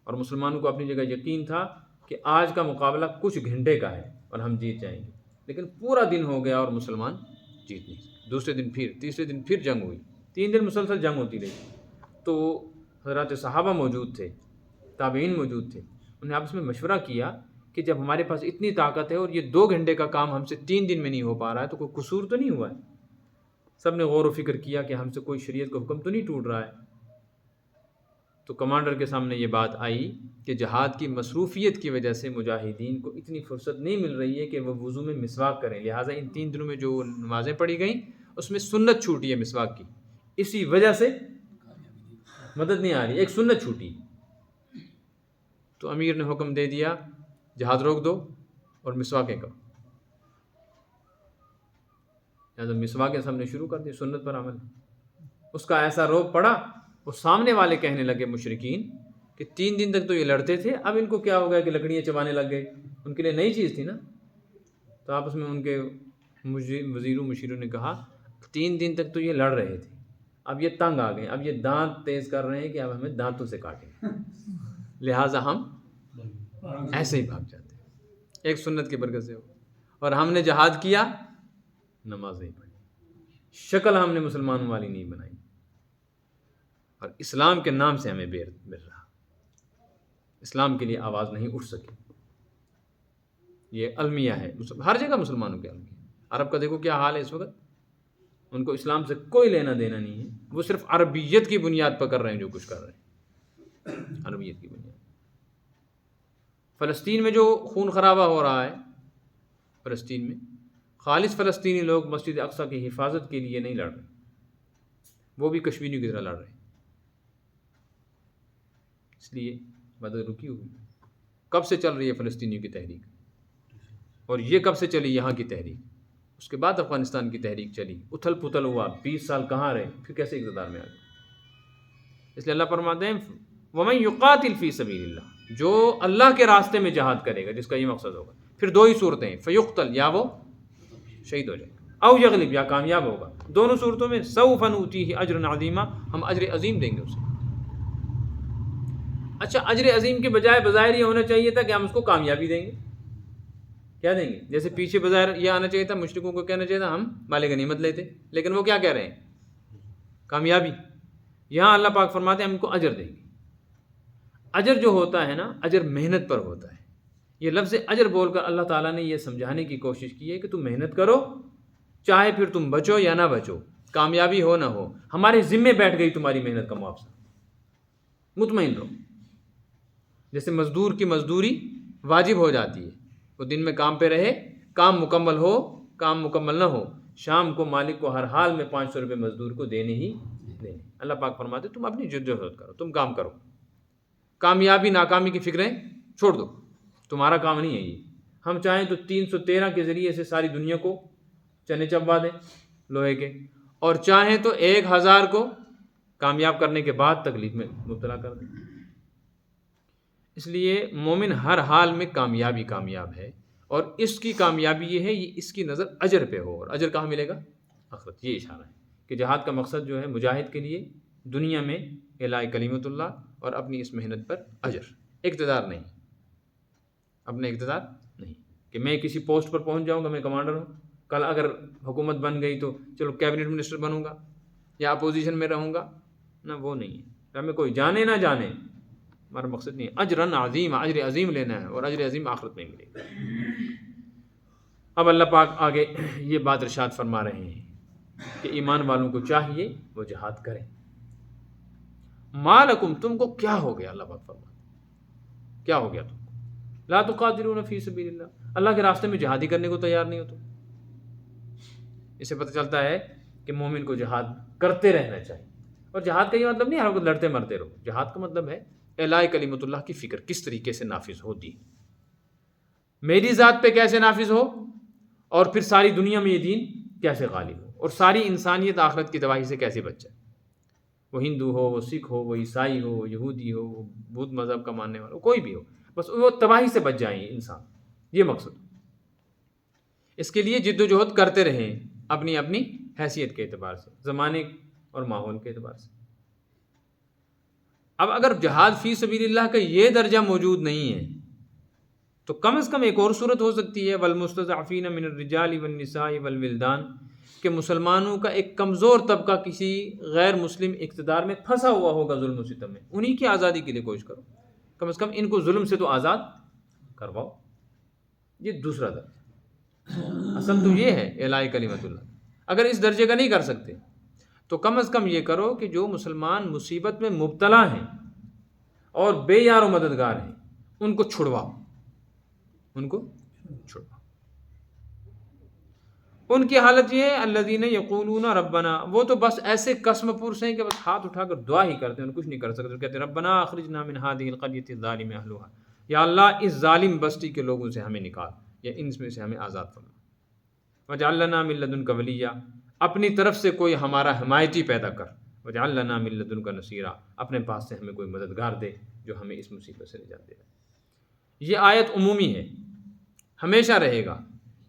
اور مسلمانوں کو اپنی جگہ یقین تھا کہ آج کا مقابلہ کچھ گھنٹے کا ہے اور ہم جیت جائیں گے. لیکن پورا دن ہو گیا اور مسلمان جیت نہیں. دوسرے دن پھر، تیسرے دن پھر جنگ ہوئی، 3 دن مسلسل جنگ ہوتی رہی. تو حضرات صحابہ موجود تھے، تابعین موجود تھے، انہیں آپس میں مشورہ کیا کہ جب ہمارے پاس اتنی طاقت ہے اور یہ 2 گھنٹے کا کام ہم سے 3 دن میں نہیں ہو پا رہا ہے تو کوئی قصور تو نہیں ہوا ہے. سب نے غور و فکر کیا کہ ہم سے کوئی شریعت کا حکم تو نہیں ٹوٹ رہا ہے. تو کمانڈر کے سامنے یہ بات آئی کہ جہاد کی مصروفیت کی وجہ سے مجاہدین کو اتنی فرصت نہیں مل رہی ہے کہ وہ وضو میں مسواک کریں، لہٰذا ان 3 دنوں میں جو نمازیں پڑھی گئیں اس میں سنت چھوٹی ہے مسواک کی، اسی وجہ سے مدد نہیں آ رہی، ایک سنت چھوٹی. تو امیر نے حکم دے دیا جہاد روک دو اور مسواکیں کرو. لہٰذا مسواکیں سب نے شروع کر دی، سنت پر عمل. اس کا ایسا روب پڑا، وہ سامنے والے کہنے لگے مشرکین کہ 3 دن تک تو یہ لڑتے تھے، اب ان کو کیا ہو گیا کہ لکڑیاں چبانے لگ گئے. ان کے لیے نئی چیز تھی نا. تو آپس میں ان کے وزیروں مشیروں نے کہا 3 دن تک تو یہ لڑ رہے تھے، اب یہ تنگ آ گئے، اب یہ دانت تیز کر رہے ہیں کہ اب ہمیں دانتوں سے کاٹیں، لہٰذا ہم ایسے ہی بھاگ جاتے ہیں. ایک سنت کی برکت سے ہو. اور ہم نے جہاد کیا، نماز نہیں پڑھی، شکل ہم نے مسلمانوں والی نہیں بنائی. اور اسلام کے نام سے ہمیں بیر مل رہا، اسلام کے لیے آواز نہیں اٹھ سکی۔ یہ المیہ ہے، ہر جگہ مسلمانوں کے المیہ۔ عرب کا دیکھو کیا حال ہے اس وقت، ان کو اسلام سے کوئی لینا دینا نہیں ہے، وہ صرف عربیت کی بنیاد پر کر رہے ہیں جو کچھ کر رہے ہیں، عربیت کی بنیاد۔ فلسطین میں جو خون خرابہ ہو رہا ہے، فلسطین میں خالص فلسطینی لوگ مسجد اقصیٰ کی حفاظت کے لیے نہیں لڑ رہے، وہ بھی کشمیریوں کی طرح لڑ رہے ہیں۔ اس لیے مدد رکی ہوئی۔ کب سے چل رہی ہے فلسطینیوں کی تحریک، اور یہ کب سے چلی یہاں کی تحریک؟ اس کے بعد افغانستان کی تحریک چلی، اتھل پتھل ہوا، 20 سال کہاں رہے، پھر کیسے اقتدار میں آ گئے؟ اس لیے اللہ فرماتے ہیں وَمَن يُقَاتِلْ فِي سَبِيلِ اللَّهِ، جو اللہ کے راستے میں جہاد کرے گا، جس کا یہ مقصد ہوگا، پھر دو ہی صورتیں ہیں، فَيُقْتَلْ، یا وہ شہید ہو جائے گا، او یغلب، یا کامیاب ہوگا۔ دونوں صورتوں میں سَوْفَ نُؤْتِیہِ أَجْرًا عَظِیمًا، ہم اجر عظیم دیں گے اسے۔ اچھا، اجر عظیم کے بجائے بظاہر یہ ہونا چاہیے تھا کہ ہم اس کو کامیابی دیں گے۔ کیا دیں گے؟ جیسے پیچھے بظاہر یہ آنا چاہیے تھا، مشرکوں کو کہنا چاہیے تھا ہم مال غنیمت لیتے، لیکن وہ کیا کہہ رہے ہیں؟ کامیابی۔ یہاں اللہ پاک فرماتے ہیں ہم ان کو اجر دیں گے۔ اجر جو ہوتا ہے نا، اجر محنت پر ہوتا ہے۔ یہ لفظ اجر بول کر اللہ تعالیٰ نے یہ سمجھانے کی کوشش کی ہے کہ تم محنت کرو، چاہے پھر تم بچو یا نہ بچو، کامیابی ہو نہ ہو، ہمارے ذمے بیٹھ گئی تمہاری محنت کا معاوضہ، مطمئن رہو۔ جیسے مزدور کی مزدوری واجب ہو جاتی ہے، وہ دن میں کام پہ رہے، کام مکمل ہو، کام مکمل نہ ہو، شام کو مالک کو ہر حال میں 500 روپے مزدور کو دینے ہی دینے۔ اللہ پاک فرماتے تم اپنی جدوجہد کرو، تم کام کرو، کامیابی ناکامی کی فکریں چھوڑ دو، تمہارا کام نہیں ہے یہ۔ ہم چاہیں تو 313 کے ذریعے سے ساری دنیا کو چنے چبوا دیں لوہے کے، اور چاہیں تو 1000 کو کامیاب کرنے کے بعد تکلیف میں مبتلا کر دیں۔ اس لیے مومن ہر حال میں کامیاب ہے، اور اس کی کامیابی یہ ہے، یہ اس کی نظر اجر پہ ہو، اور اجر کہاں ملے گا؟ آخرت۔ یہ اشارہ ہے کہ جہاد کا مقصد جو ہے مجاہد کے لیے دنیا میں اعلاء کلمت اللہ اور اپنی اس محنت پر اجر، اقتدار نہیں، اپنے اقتدار نہیں کہ میں کسی پوسٹ پر پہنچ جاؤں گا، میں کمانڈر ہوں، کل اگر حکومت بن گئی تو چلو کیبنٹ منسٹر بنوں گا یا اپوزیشن میں رہوں گا، نہ وہ نہیں ہے۔ ہمیں کوئی جانے نہ جانے، ہمارا مقصد نہیں ہے۔ اجرن عظیم، اجر عظیم لینا ہے، اور اجر عظیم آخرت میں ملے گا۔ اب اللہ پاک آگے یہ بات ارشاد فرما رہے ہیں کہ ایمان والوں کو چاہیے وہ جہاد کریں۔ ما لکم، تم کو کیا ہو گیا؟ اللہ پاک فرماتے ہیں کیا ہو گیا تم کو؟ لا تقاتلون فی سبیل اللہ، اللہ کے راستے میں جہاد ہی کرنے کو تیار نہیں ہو تم۔ اس سے پتہ چلتا ہے کہ مومن کو جہاد کرتے رہنا چاہیے، اور جہاد کا یہ مطلب نہیں ہر وقت لڑتے مرتے رہو، جہاد کا مطلب ہے اعلاء کلمت اللہ کی فکر کس طریقے سے نافذ ہوتی، میری ذات پہ کیسے نافذ ہو، اور پھر ساری دنیا میں یہ دین کیسے غالب ہو، اور ساری انسانیت آخرت کی تباہی سے کیسے بچ جائے۔ وہ ہندو ہو، وہ سکھ ہو، وہ عیسائی ہو، وہ یہودی ہو، وہ بدھ مذہب کا ماننے والا، کوئی بھی ہو، بس وہ تباہی سے بچ جائیں انسان، یہ مقصد۔ اس کے لیے جد و جہد کرتے رہیں، اپنی اپنی حیثیت کے اعتبار سے، زمانے اور ماحول کے اعتبار سے۔ اب اگر جہاد فی سبیل اللہ کا یہ درجہ موجود نہیں ہے تو کم از کم ایک اور صورت ہو سکتی ہے، والمستضعفین من الرجال والنساء والولدان، کہ مسلمانوں کا ایک کمزور طبقہ کسی غیر مسلم اقتدار میں پھنسا ہوا ہوگا ظلم و ستم میں، انہی کی آزادی کے لیے کوشش کرو، کم از کم ان کو ظلم سے تو آزاد کرواؤ۔ یہ دوسرا درجہ، اصل تو یہ ہے اعلاء کلمت اللہ۔ اگر اس درجے کا نہیں کر سکتے تو کم از کم یہ کرو کہ جو مسلمان مصیبت میں مبتلا ہیں اور بے یار و مددگار ہیں ان کو چھڑواؤ، ان کو چھڑواؤ۔ ان کی حالت یہ ہے الذین یقولون ربنا، وہ تو بس ایسے قسم پرس ہیں کہ بس ہاتھ اٹھا کر دعا ہی کرتے ہیں، کچھ نہیں کر سکتے، کہتے ہیں ربنا اخرجنا من هذه القرية الظالم اهلها، یا اللہ اس ظالم بستی کے لوگوں سے ہمیں نکال، یا ان میں سے ہمیں آزاد فرما، واجعل لنا من لدنک ولیا، اپنی طرف سے کوئی ہمارا حمایتی پیدا کر، واجعل لنا من لدنک نصیرا، اپنے پاس سے ہمیں کوئی مددگار دے جو ہمیں اس مصیبت سے نجات دے۔ یہ آیت عمومی ہے، ہمیشہ رہے گا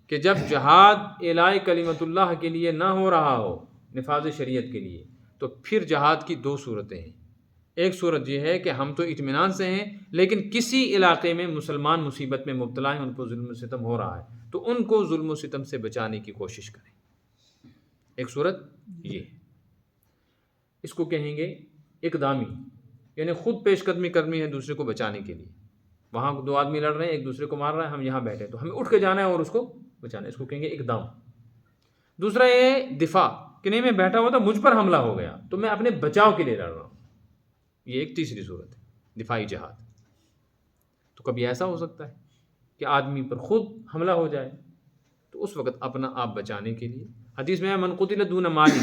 کہ جب جہاد اعلاء کلمت اللہ کے لیے نہ ہو رہا ہو، نفاذ شریعت کے لیے، تو پھر جہاد کی دو صورتیں ہیں۔ ایک صورت یہ ہے کہ ہم تو اطمینان سے ہیں لیکن کسی علاقے میں مسلمان مصیبت میں مبتلا ہیں، ان کو ظلم و ستم ہو رہا ہے، تو ان کو ظلم و ستم سے بچانے کی کوشش کریں۔ ایک صورت یہ ہے، اس کو کہیں گے اقدامی یعنی خود پیش قدمی کرنی ہے دوسرے کو بچانے کے لیے. وہاں 2 آدمی لڑ رہے ہیں، ایک دوسرے کو مار رہے ہیں، ہم یہاں بیٹھے تو ہمیں اٹھ کے جانا ہے اور اس کو بچانا ہے، اس کو کہیں گے اقدام. دوسرا یہ ہے دفاع کہ نہیں میں بیٹھا ہوا تھا، مجھ پر حملہ ہو گیا تو میں اپنے بچاؤ کے لیے لڑ رہا ہوں. یہ ایک تیسری صورت ہے دفاعی جہاد. تو کبھی ایسا ہو سکتا ہے کہ آدمی پر خود حملہ ہو جائے تو اس وقت اپنا آپ بچانے کے لیے حدیث میں ہے من قتل دون مالی،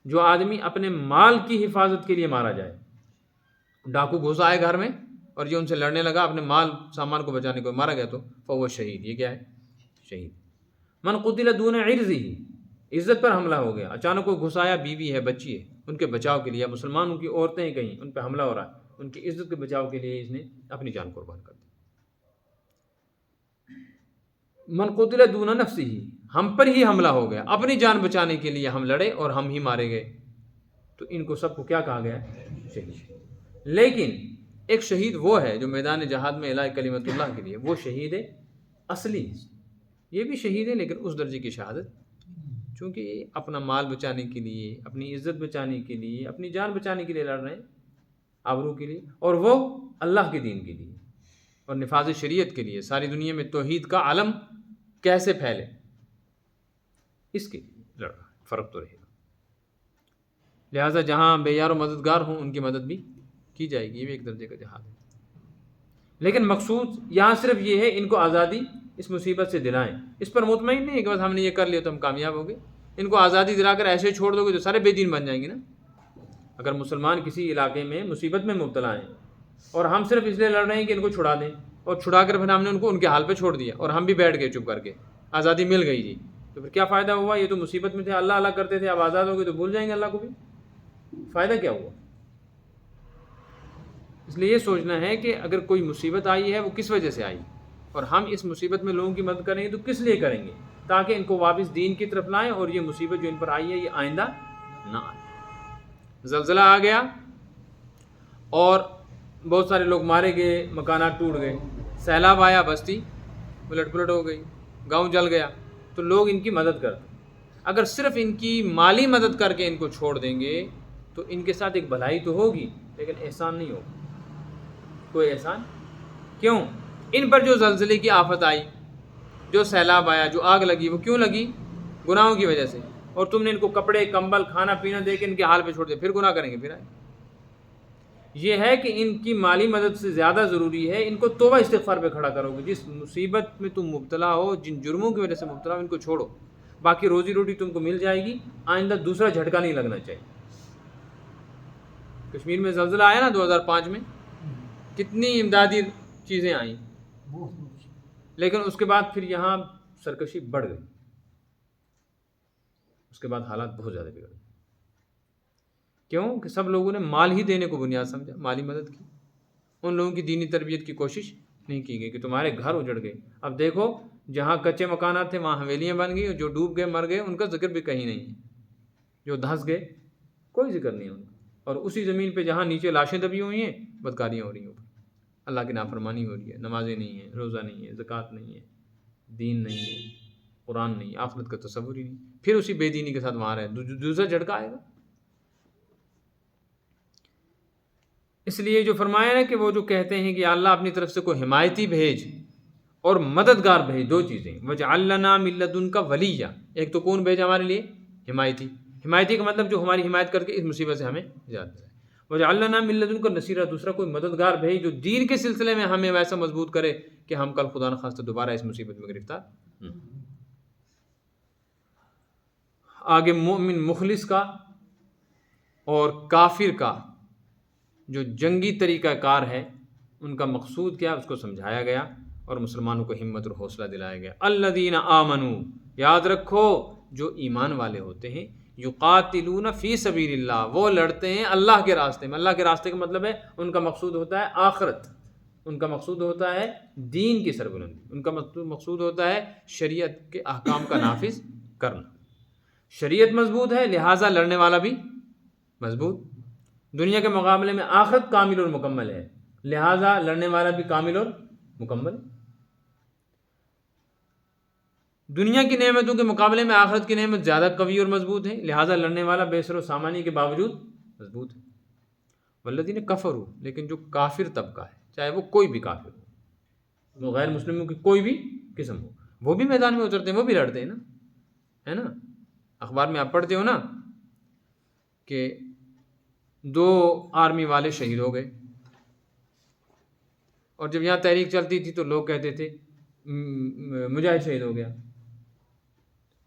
جو آدمی اپنے مال کی حفاظت کے لیے مارا جائے. ڈاکو گھس آئے گھر میں اور یہ ان سے لڑنے لگا، اپنے مال سامان کو بچانے کو مارا گیا تو فہو شہید. یہ کیا ہے؟ شہید. من قتل دون عرضہ، عزت پر حملہ ہو گیا، اچانک کوئی گھسایا، بیوی ہے، بچی ہے، ان کے بچاؤ کے لیے، مسلمانوں کی عورتیں ہیں کہیں ان پہ حملہ ہو رہا ہے، ان کی عزت کے بچاؤ کے لیے اس نے اپنی جان قربان کر دی. من قتل دون نفسہ، ہم پر ہی حملہ ہو گیا، اپنی جان بچانے کے لیے ہم لڑے اور ہم ہی مارے گئے، تو ان کو سب کو کیا کہا گیا ہے؟ شہید. لیکن ایک شہید وہ ہے جو میدان جہاد میں اعلاء کلمت اللہ کے لیے، وہ شہید ہے اصلی. یہ بھی شہید ہے لیکن اس درجے کی شہادت، چونکہ اپنا مال بچانے کے لیے، اپنی عزت بچانے کے لیے، اپنی جان بچانے کے لیے لڑ رہے ہیں، آبرو کے لیے، اور وہ اللہ کے دین کے لیے اور نفاذ شریعت کے لیے، ساری دنیا میں توحید کا علم کیسے پھیلے اس کے لیے لڑ رہا ہے. فرق تو رہے گا. لہٰذا جہاں بے یار و مددگار ہوں ان کی مدد بھی کی جائے گی. یہ بھی ایک درجے کا جہاد ہے. لیکن مقصود یہاں صرف یہ ہے ان کو آزادی اس مصیبت سے دلائیں. اس پر مطمئن نہیں ہے کہ بس ہم نے یہ کر لیا تو ہم کامیاب ہو گئے. ان کو آزادی دلا کر ایسے چھوڑ دو گے تو سارے بے دین بن جائیں گے نا. اگر مسلمان کسی علاقے میں مصیبت میں مبتلا ہیں اور ہم صرف اس لیے لڑ رہے ہیں کہ ان کو چھڑا دیں، اور چھڑا کر پھر ہم نے ان کو ان کے حال پہ چھوڑ دیا اور ہم بھی بیٹھ گئے چپ کر کے، آزادی مل گئی جی، تو پھر کیا فائدہ ہوا؟ یہ تو مصیبت میں تھے، اللہ اللہ کرتے تھے، اب آزاد ہو گئے تو بھول جائیں گے اللہ کو بھی. فائدہ کیا ہوا؟ اس لیے یہ سوچنا ہے کہ اگر کوئی مصیبت آئی ہے وہ کس وجہ سے آئی، اور ہم اس مصیبت میں لوگوں کی مدد کریں گے تو کس لیے کریں گے؟ تاکہ ان کو واپس دین کی طرف لائیں اور یہ مصیبت جو ان پر آئی ہے یہ آئندہ نہ آئے. زلزلہ آ گیا اور بہت سارے لوگ مارے گئے، مکانات ٹوٹ گئے. سیلاب آیا، بستی الٹ پلٹ ہو گئی، گاؤں جل گیا، تو لوگ ان کی مدد کرتے. اگر صرف ان کی مالی مدد کر کے ان کو چھوڑ دیں گے تو ان کے ساتھ ایک بھلائی تو ہوگی لیکن احسان نہیں ہوگا. کوئی احسان کیوں؟ ان پر جو زلزلے کی آفت آئی، جو سیلاب آیا، جو آگ لگی، وہ کیوں لگی؟ گناہوں کی وجہ سے. اور تم نے ان کو کپڑے، کمبل، کھانا پینا دے کے ان کے حال پہ چھوڑ دیا، پھر گناہ کریں گے پھر آئے. یہ ہے کہ ان کی مالی مدد سے زیادہ ضروری ہے ان کو توبہ استغفار پہ کھڑا کرو گے. جس مصیبت میں تم مبتلا ہو، جن جرموں کی وجہ سے مبتلا ہو، ان کو چھوڑو. باقی روزی روٹی تم کو مل جائے گی، آئندہ دوسرا جھٹکا نہیں لگنا چاہیے. کشمیر میں زلزلہ آیا نا 2005 میں، کتنی امدادی چیزیں آئیں، لیکن اس کے بعد پھر یہاں سرکشی بڑھ گئی. اس کے بعد حالات بہت زیادہ بگڑ گئے. کیوں؟ کہ سب لوگوں نے مال ہی دینے کو بنیاد سمجھا، مالی مدد کی. ان لوگوں کی دینی تربیت کی کوشش نہیں کی گئی کہ تمہارے گھر اجڑ گئے. اب دیکھو جہاں کچے مکانات تھے وہاں حویلیاں بن گئی، اور جو ڈوب گئے مر گئے ان کا ذکر بھی کہیں نہیں ہے. جو دھنس گئے کوئی ذکر نہیں ہے ان کا. اور اسی زمین پہ جہاں نیچے لاشیں دبی ہوئی ہیں بدکاریاں ہو رہی ہیں اوپر، اللہ کی نافرمانی ہو رہی ہے، نمازیں نہیں ہیں، روزہ نہیں ہے، زکوٰۃ نہیں ہے، دین نہیں ہے، قرآن نہیں، آخرت کا تصور ہی نہیں. پھر اسی بے دینی کے ساتھ وہاں رہے، دوسرا جھٹکا آئے گا. اس لیے جو فرمایا ہے کہ وہ جو کہتے ہیں کہ اللہ اپنی طرف سے کوئی حمایتی بھیج اور مددگار بھیج، 2 چیزیں، وَجْعَلْ لَنَا مِن لَّدُنْكَ وَلِيًّا. ایک تو کون بھیجا ہمارے لیے؟ حمایتی. حمایتی کا مطلب جو ہماری حمایت کر کے اس مصیبت سے ہمیں نجات دے. وَجْعَلْ لَنَا مِن لَّدُنْكَ نَصِيرًا. دوسرا کوئی مددگار بھیج جو دین کے سلسلے میں ہمیں ویسا مضبوط کرے کہ ہم کل خدا نخواستہ دوبارہ اس مصیبت میں گرفتار. آگے مومن مخلص کا اور کافر کا جو جنگی طریقہ کار ہے ان کا مقصود کیا اس کو سمجھایا گیا اور مسلمانوں کو ہمت اور حوصلہ دلایا گیا. الذین آمنوا، یاد رکھو جو ایمان والے ہوتے ہیں، یقاتلون فی سبیل اللہ، وہ لڑتے ہیں اللہ کے راستے میں. اللہ کے راستے کا مطلب ہے ان کا مقصود ہوتا ہے آخرت، ان کا مقصود ہوتا ہے دین کی سربلندی، ان کا مقصود ہوتا ہے شریعت کے احکام کا نافذ کرنا. شریعت مضبوط ہے لہٰذا لڑنے والا بھی مضبوط. دنیا کے مقابلے میں آخرت کامل اور مکمل ہے لہٰذا لڑنے والا بھی کامل اور مکمل. دنیا کی نعمتوں کے مقابلے میں آخرت کی نعمت زیادہ قوی اور مضبوط ہے لہٰذا لڑنے والا بے سر و سامانی کے باوجود مضبوط ہے. والذین کفروا، لیکن جو کافر طبقہ ہے، چاہے وہ کوئی بھی کافر ہو، وہ غیر مسلموں کی کوئی بھی قسم ہو، وہ بھی میدان میں اترتے ہیں، وہ بھی لڑتے ہیں نا، ہے نا. اخبار میں آپ پڑھتے ہو نا کہ 2 آرمی والے شہید ہو گئے، اور جب یہاں تحریک چلتی تھی تو لوگ کہتے تھے مجاہد شہید ہو گیا.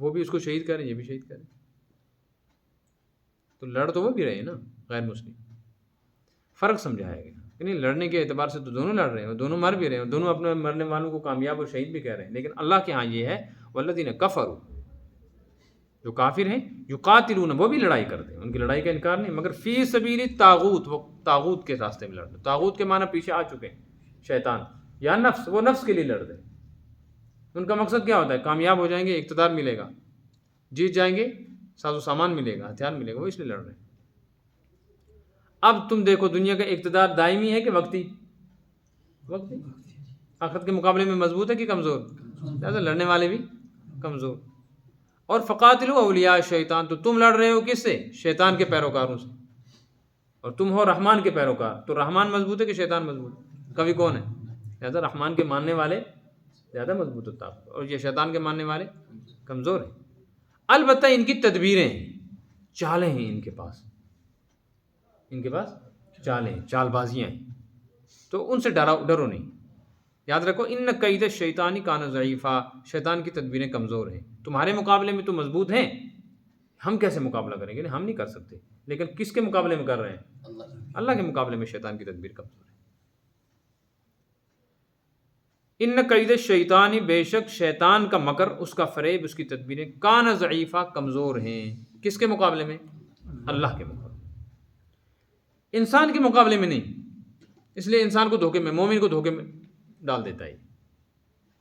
وہ بھی اس کو شہید کریں، یہ بھی شہید کریں. تو لڑ تو وہ بھی رہے ہیں نا غیر مسلم. فرق سمجھایا گیا کہ نہیں، لڑنے کے اعتبار سے تو دونوں لڑ رہے ہیں، اور دونوں مر بھی رہے ہیں، اور دونوں اپنے مرنے والوں کو کامیاب اور شہید بھی کہہ رہے ہیں. لیکن اللہ کے ہاں یہ ہے والذین کفروا، جو کافر ہیں، یقاتلون، وہ بھی لڑائی کرتے ہیں، ان کی لڑائی کا انکار نہیں، مگر فی سبیل الطاغوت، وہ طاغوت کے راستے میں لڑتے ہیں. طاغوت کے معنی پیچھے آ چکے ہیں، شیطان یا نفس. وہ نفس کے لیے لڑتے ہیں. ان کا مقصد کیا ہوتا ہے؟ کامیاب ہو جائیں گے، اقتدار ملے گا، جیت جائیں گے، ساز و سامان ملے گا، ہتھیار ملے گا، وہ اس لیے لڑ رہے ہیں. اب تم دیکھو دنیا کا اقتدار دائمی ہے کہ وقتی؟ وقتی. آخرت کے مقابلے میں مضبوط ہے کہ کمزور؟ لہٰذا لڑنے والے بھی کمزور. اور فقاتلوا اولیاء شیطان، تو تم لڑ رہے ہو کس سے؟ شیطان کے پیروکاروں سے. اور تم ہو رحمان کے پیروکار، تو رحمان مضبوط ہے کہ شیطان مضبوط ہے؟ کبھی کون ہے؟ لہٰذا رحمان کے ماننے والے زیادہ مضبوط ہوتا ہے، اور یہ شیطان کے ماننے والے کمزور ہیں. البتہ ان کی تدبیریں ہیں، چالیں ہیں ان کے پاس، ان کے پاس چالیں ہیں، چال بازیاں ہیں، تو ان سے ڈرو نہیں. یاد رکھو ان کید الشیطان کان ضعیفا، شیطان کی تدبیریں کمزور ہیں. تمہارے مقابلے میں تو مضبوط ہیں، ہم کیسے مقابلہ کریں گے؟ ہم نہیں کر سکتے. لیکن کس کے مقابلے میں کر رہے ہیں؟ اللہ کے مقابلے میں شیطان کی تدبیر کمزور ہے. ان کید الشیطان، بے شک شیطان کا مکر، اس کا فریب، اس کی تدبیریں، کان ضعیفا، کمزور ہیں. کس کے مقابلے میں؟ اللہ کے مقابلے میں، انسان کے مقابلے میں نہیں. اس لیے انسان کو دھوکے میں، مومن کو دھوکے میں ڈال دیتا ہے،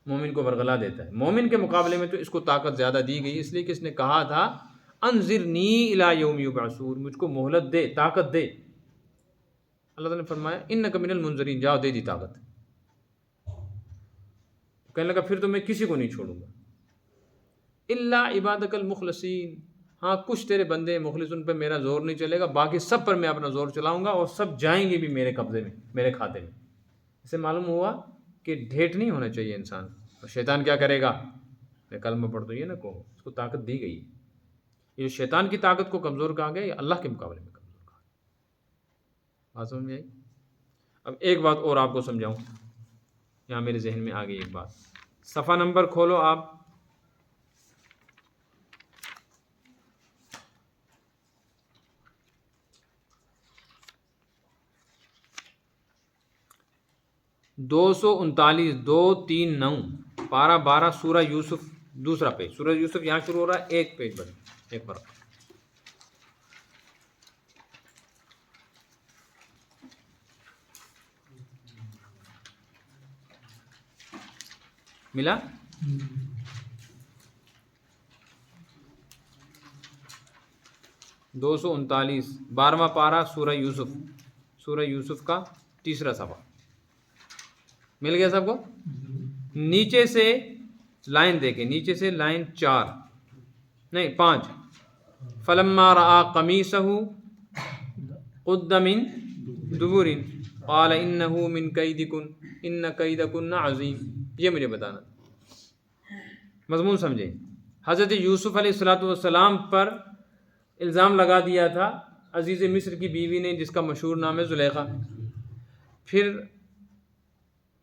مومن کو ورغلا دیتا ہے. مومن کے مقابلے میں تو اس کو طاقت زیادہ دی گئی، اس لیے کہ اس نے کہا تھا انذرنی الی یوم یبعثون، مجھ کو مہلت دے، طاقت دے. اللہ تعالیٰ نے فرمایا انک من المنذرین، جاؤ دے دی طاقت. کہنے لگا پھر تو میں کسی کو نہیں چھوڑوں گا، الا عبادک المخلصین، ہاں کچھ تیرے بندے مخلص، ان پہ میرا زور نہیں چلے گا، باقی سب پر میں اپنا زور چلاؤں گا، اور سب جائیں گے بھی میرے قبضے میں، میرے کھاتے میں. اس سے معلوم ہوا کہ ڈھیٹ نہیں ہونا چاہیے انسان. اور شیطان کیا کرے گا؟ میں کلمہ پڑھ دو یہ نہ کہو، اس کو طاقت دی گئی. یہ شیطان کی طاقت کو کمزور کہا گیا، یہ اللہ کے مقابلے میں کمزور کہا گیا. بات سمجھ میں آئی؟ اب ایک بات اور آپ کو سمجھاؤں، یہاں میرے ذہن میں آ گئی ایک بات. صفحہ نمبر کھولو آپ 239 239 پارہ 12 سورہ یوسف، دوسرا پیج. سورہ یوسف یہاں شروع ہو رہا ہے، ایک پیج بڑھ، ایک فرق ملا. دو سو انتالیس 12واں پارہ سورہ یوسف، سورہ یوسف کا تیسرا صفحہ مل گیا سب کو؟ نیچے سے لائن دیکھیں، نیچے سے لائن 4 نہیں 5. فلما رأى قمیصه قد من دبر قال انه من کیدکن ان کیدکن عظیم. یہ مجھے بتانا، مضمون سمجھیں. حضرت یوسف علیہ الصلوۃ والسلام پر الزام لگا دیا تھا عزیز مصر کی بیوی نے، جس کا مشہور نام ہے زلیخا. پھر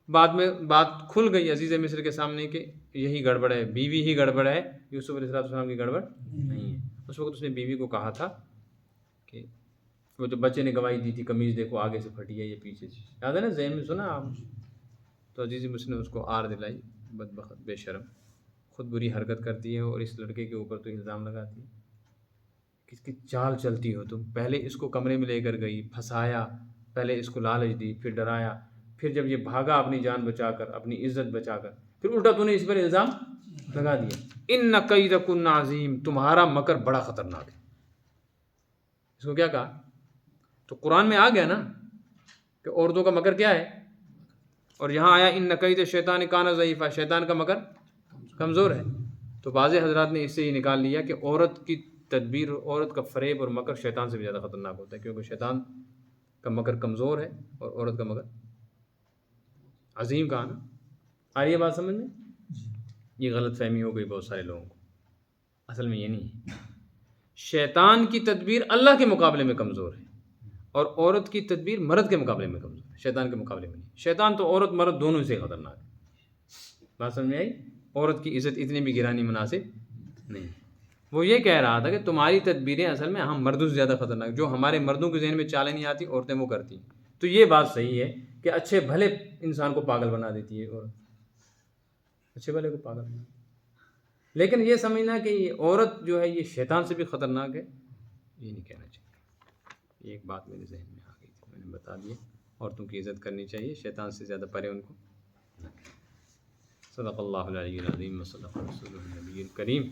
بعد میں بات کھل گئی عزیز مصر کے سامنے کہ یہی گڑبڑ ہے، بیوی ہی گڑبڑ ہے، یوسف علیہ السلام کی گڑبڑ نہیں ہے. اس وقت اس نے بیوی کو کہا تھا کہ وہ جو بچے نے گواہی دی تھی، قمیض دیکھو آگے سے پھٹی ہے یہ پیچھے سے، یاد ہے نا؟ ذہن میں سنا آپ؟ تو عزیز مصر نے اس کو آر دلائی، بدبخت بے شرم، خود بری حرکت کرتی ہے اور اس لڑکے کے اوپر تو الزام لگاتی ہے. کس کی چال چلتی ہو تم؟ پہلے اس کو کمرے میں لے کر گئی، پھنسایا، پہلے اس کو لالچ دی، پھر ڈرایا، پھر جب یہ بھاگا اپنی جان بچا کر، اپنی عزت بچا کر، پھر الٹا تو نے اس پر الزام لگا دیا. ان کیدکن عظیم، تمہارا مکر بڑا خطرناک ہے. اس کو کیا کہا؟ تو قرآن میں آ گیا نا کہ عورتوں کا مکر کیا ہے، اور یہاں آیا ان کید شیطان کان ضعیفا، شیطان کا مکر کمزور ہے. تو بعض حضرات نے اس سے یہ نکال لیا کہ عورت کی تدبیر، عورت کا فریب اور مکر شیطان سے بھی زیادہ خطرناک ہوتا ہے، کیونکہ شیطان کا مگر کمزور ہے اور عورت کا مگر عظیم کہا نا. آ رہی ہے بات سمجھ میں؟ یہ غلط فہمی ہو گئی بہت سارے لوگوں کو. اصل میں یہ نہیں ہے. شیطان کی تدبیر اللہ کے مقابلے میں کمزور ہے اور عورت کی تدبیر مرد کے مقابلے میں کمزور ہے، شیطان کے مقابلے میں نہیں. شیطان تو عورت مرد دونوں سے خطرناک ہے. بات سمجھ میں آئی؟ عورت کی عزت اتنی بھی گرانی مناسب نہیں. وہ یہ کہہ رہا تھا کہ تمہاری تدبیریں اصل میں ہم مردوں سے زیادہ خطرناک، جو ہمارے مردوں کے ذہن میں چالیں نہیں آتی عورتیں وہ کرتی ہیں. تو یہ بات صحیح ہے کہ اچھے بھلے انسان کو پاگل بنا دیتی ہے عورت، اچھے بھلے کو پاگل بنا دیتی. لیکن یہ سمجھنا کہ یہ عورت جو ہے یہ شیطان سے بھی خطرناک ہے، یہ نہیں کہنا چاہیے. یہ ایک بات میرے ذہن میں آ گئی تھی، میں نے بتا دیا. عورتوں کی عزت کرنی چاہیے، شیطان سے زیادہ پرے ان کو. صدق اللہ العلی العظیم و صدق رسول النبی الکریم.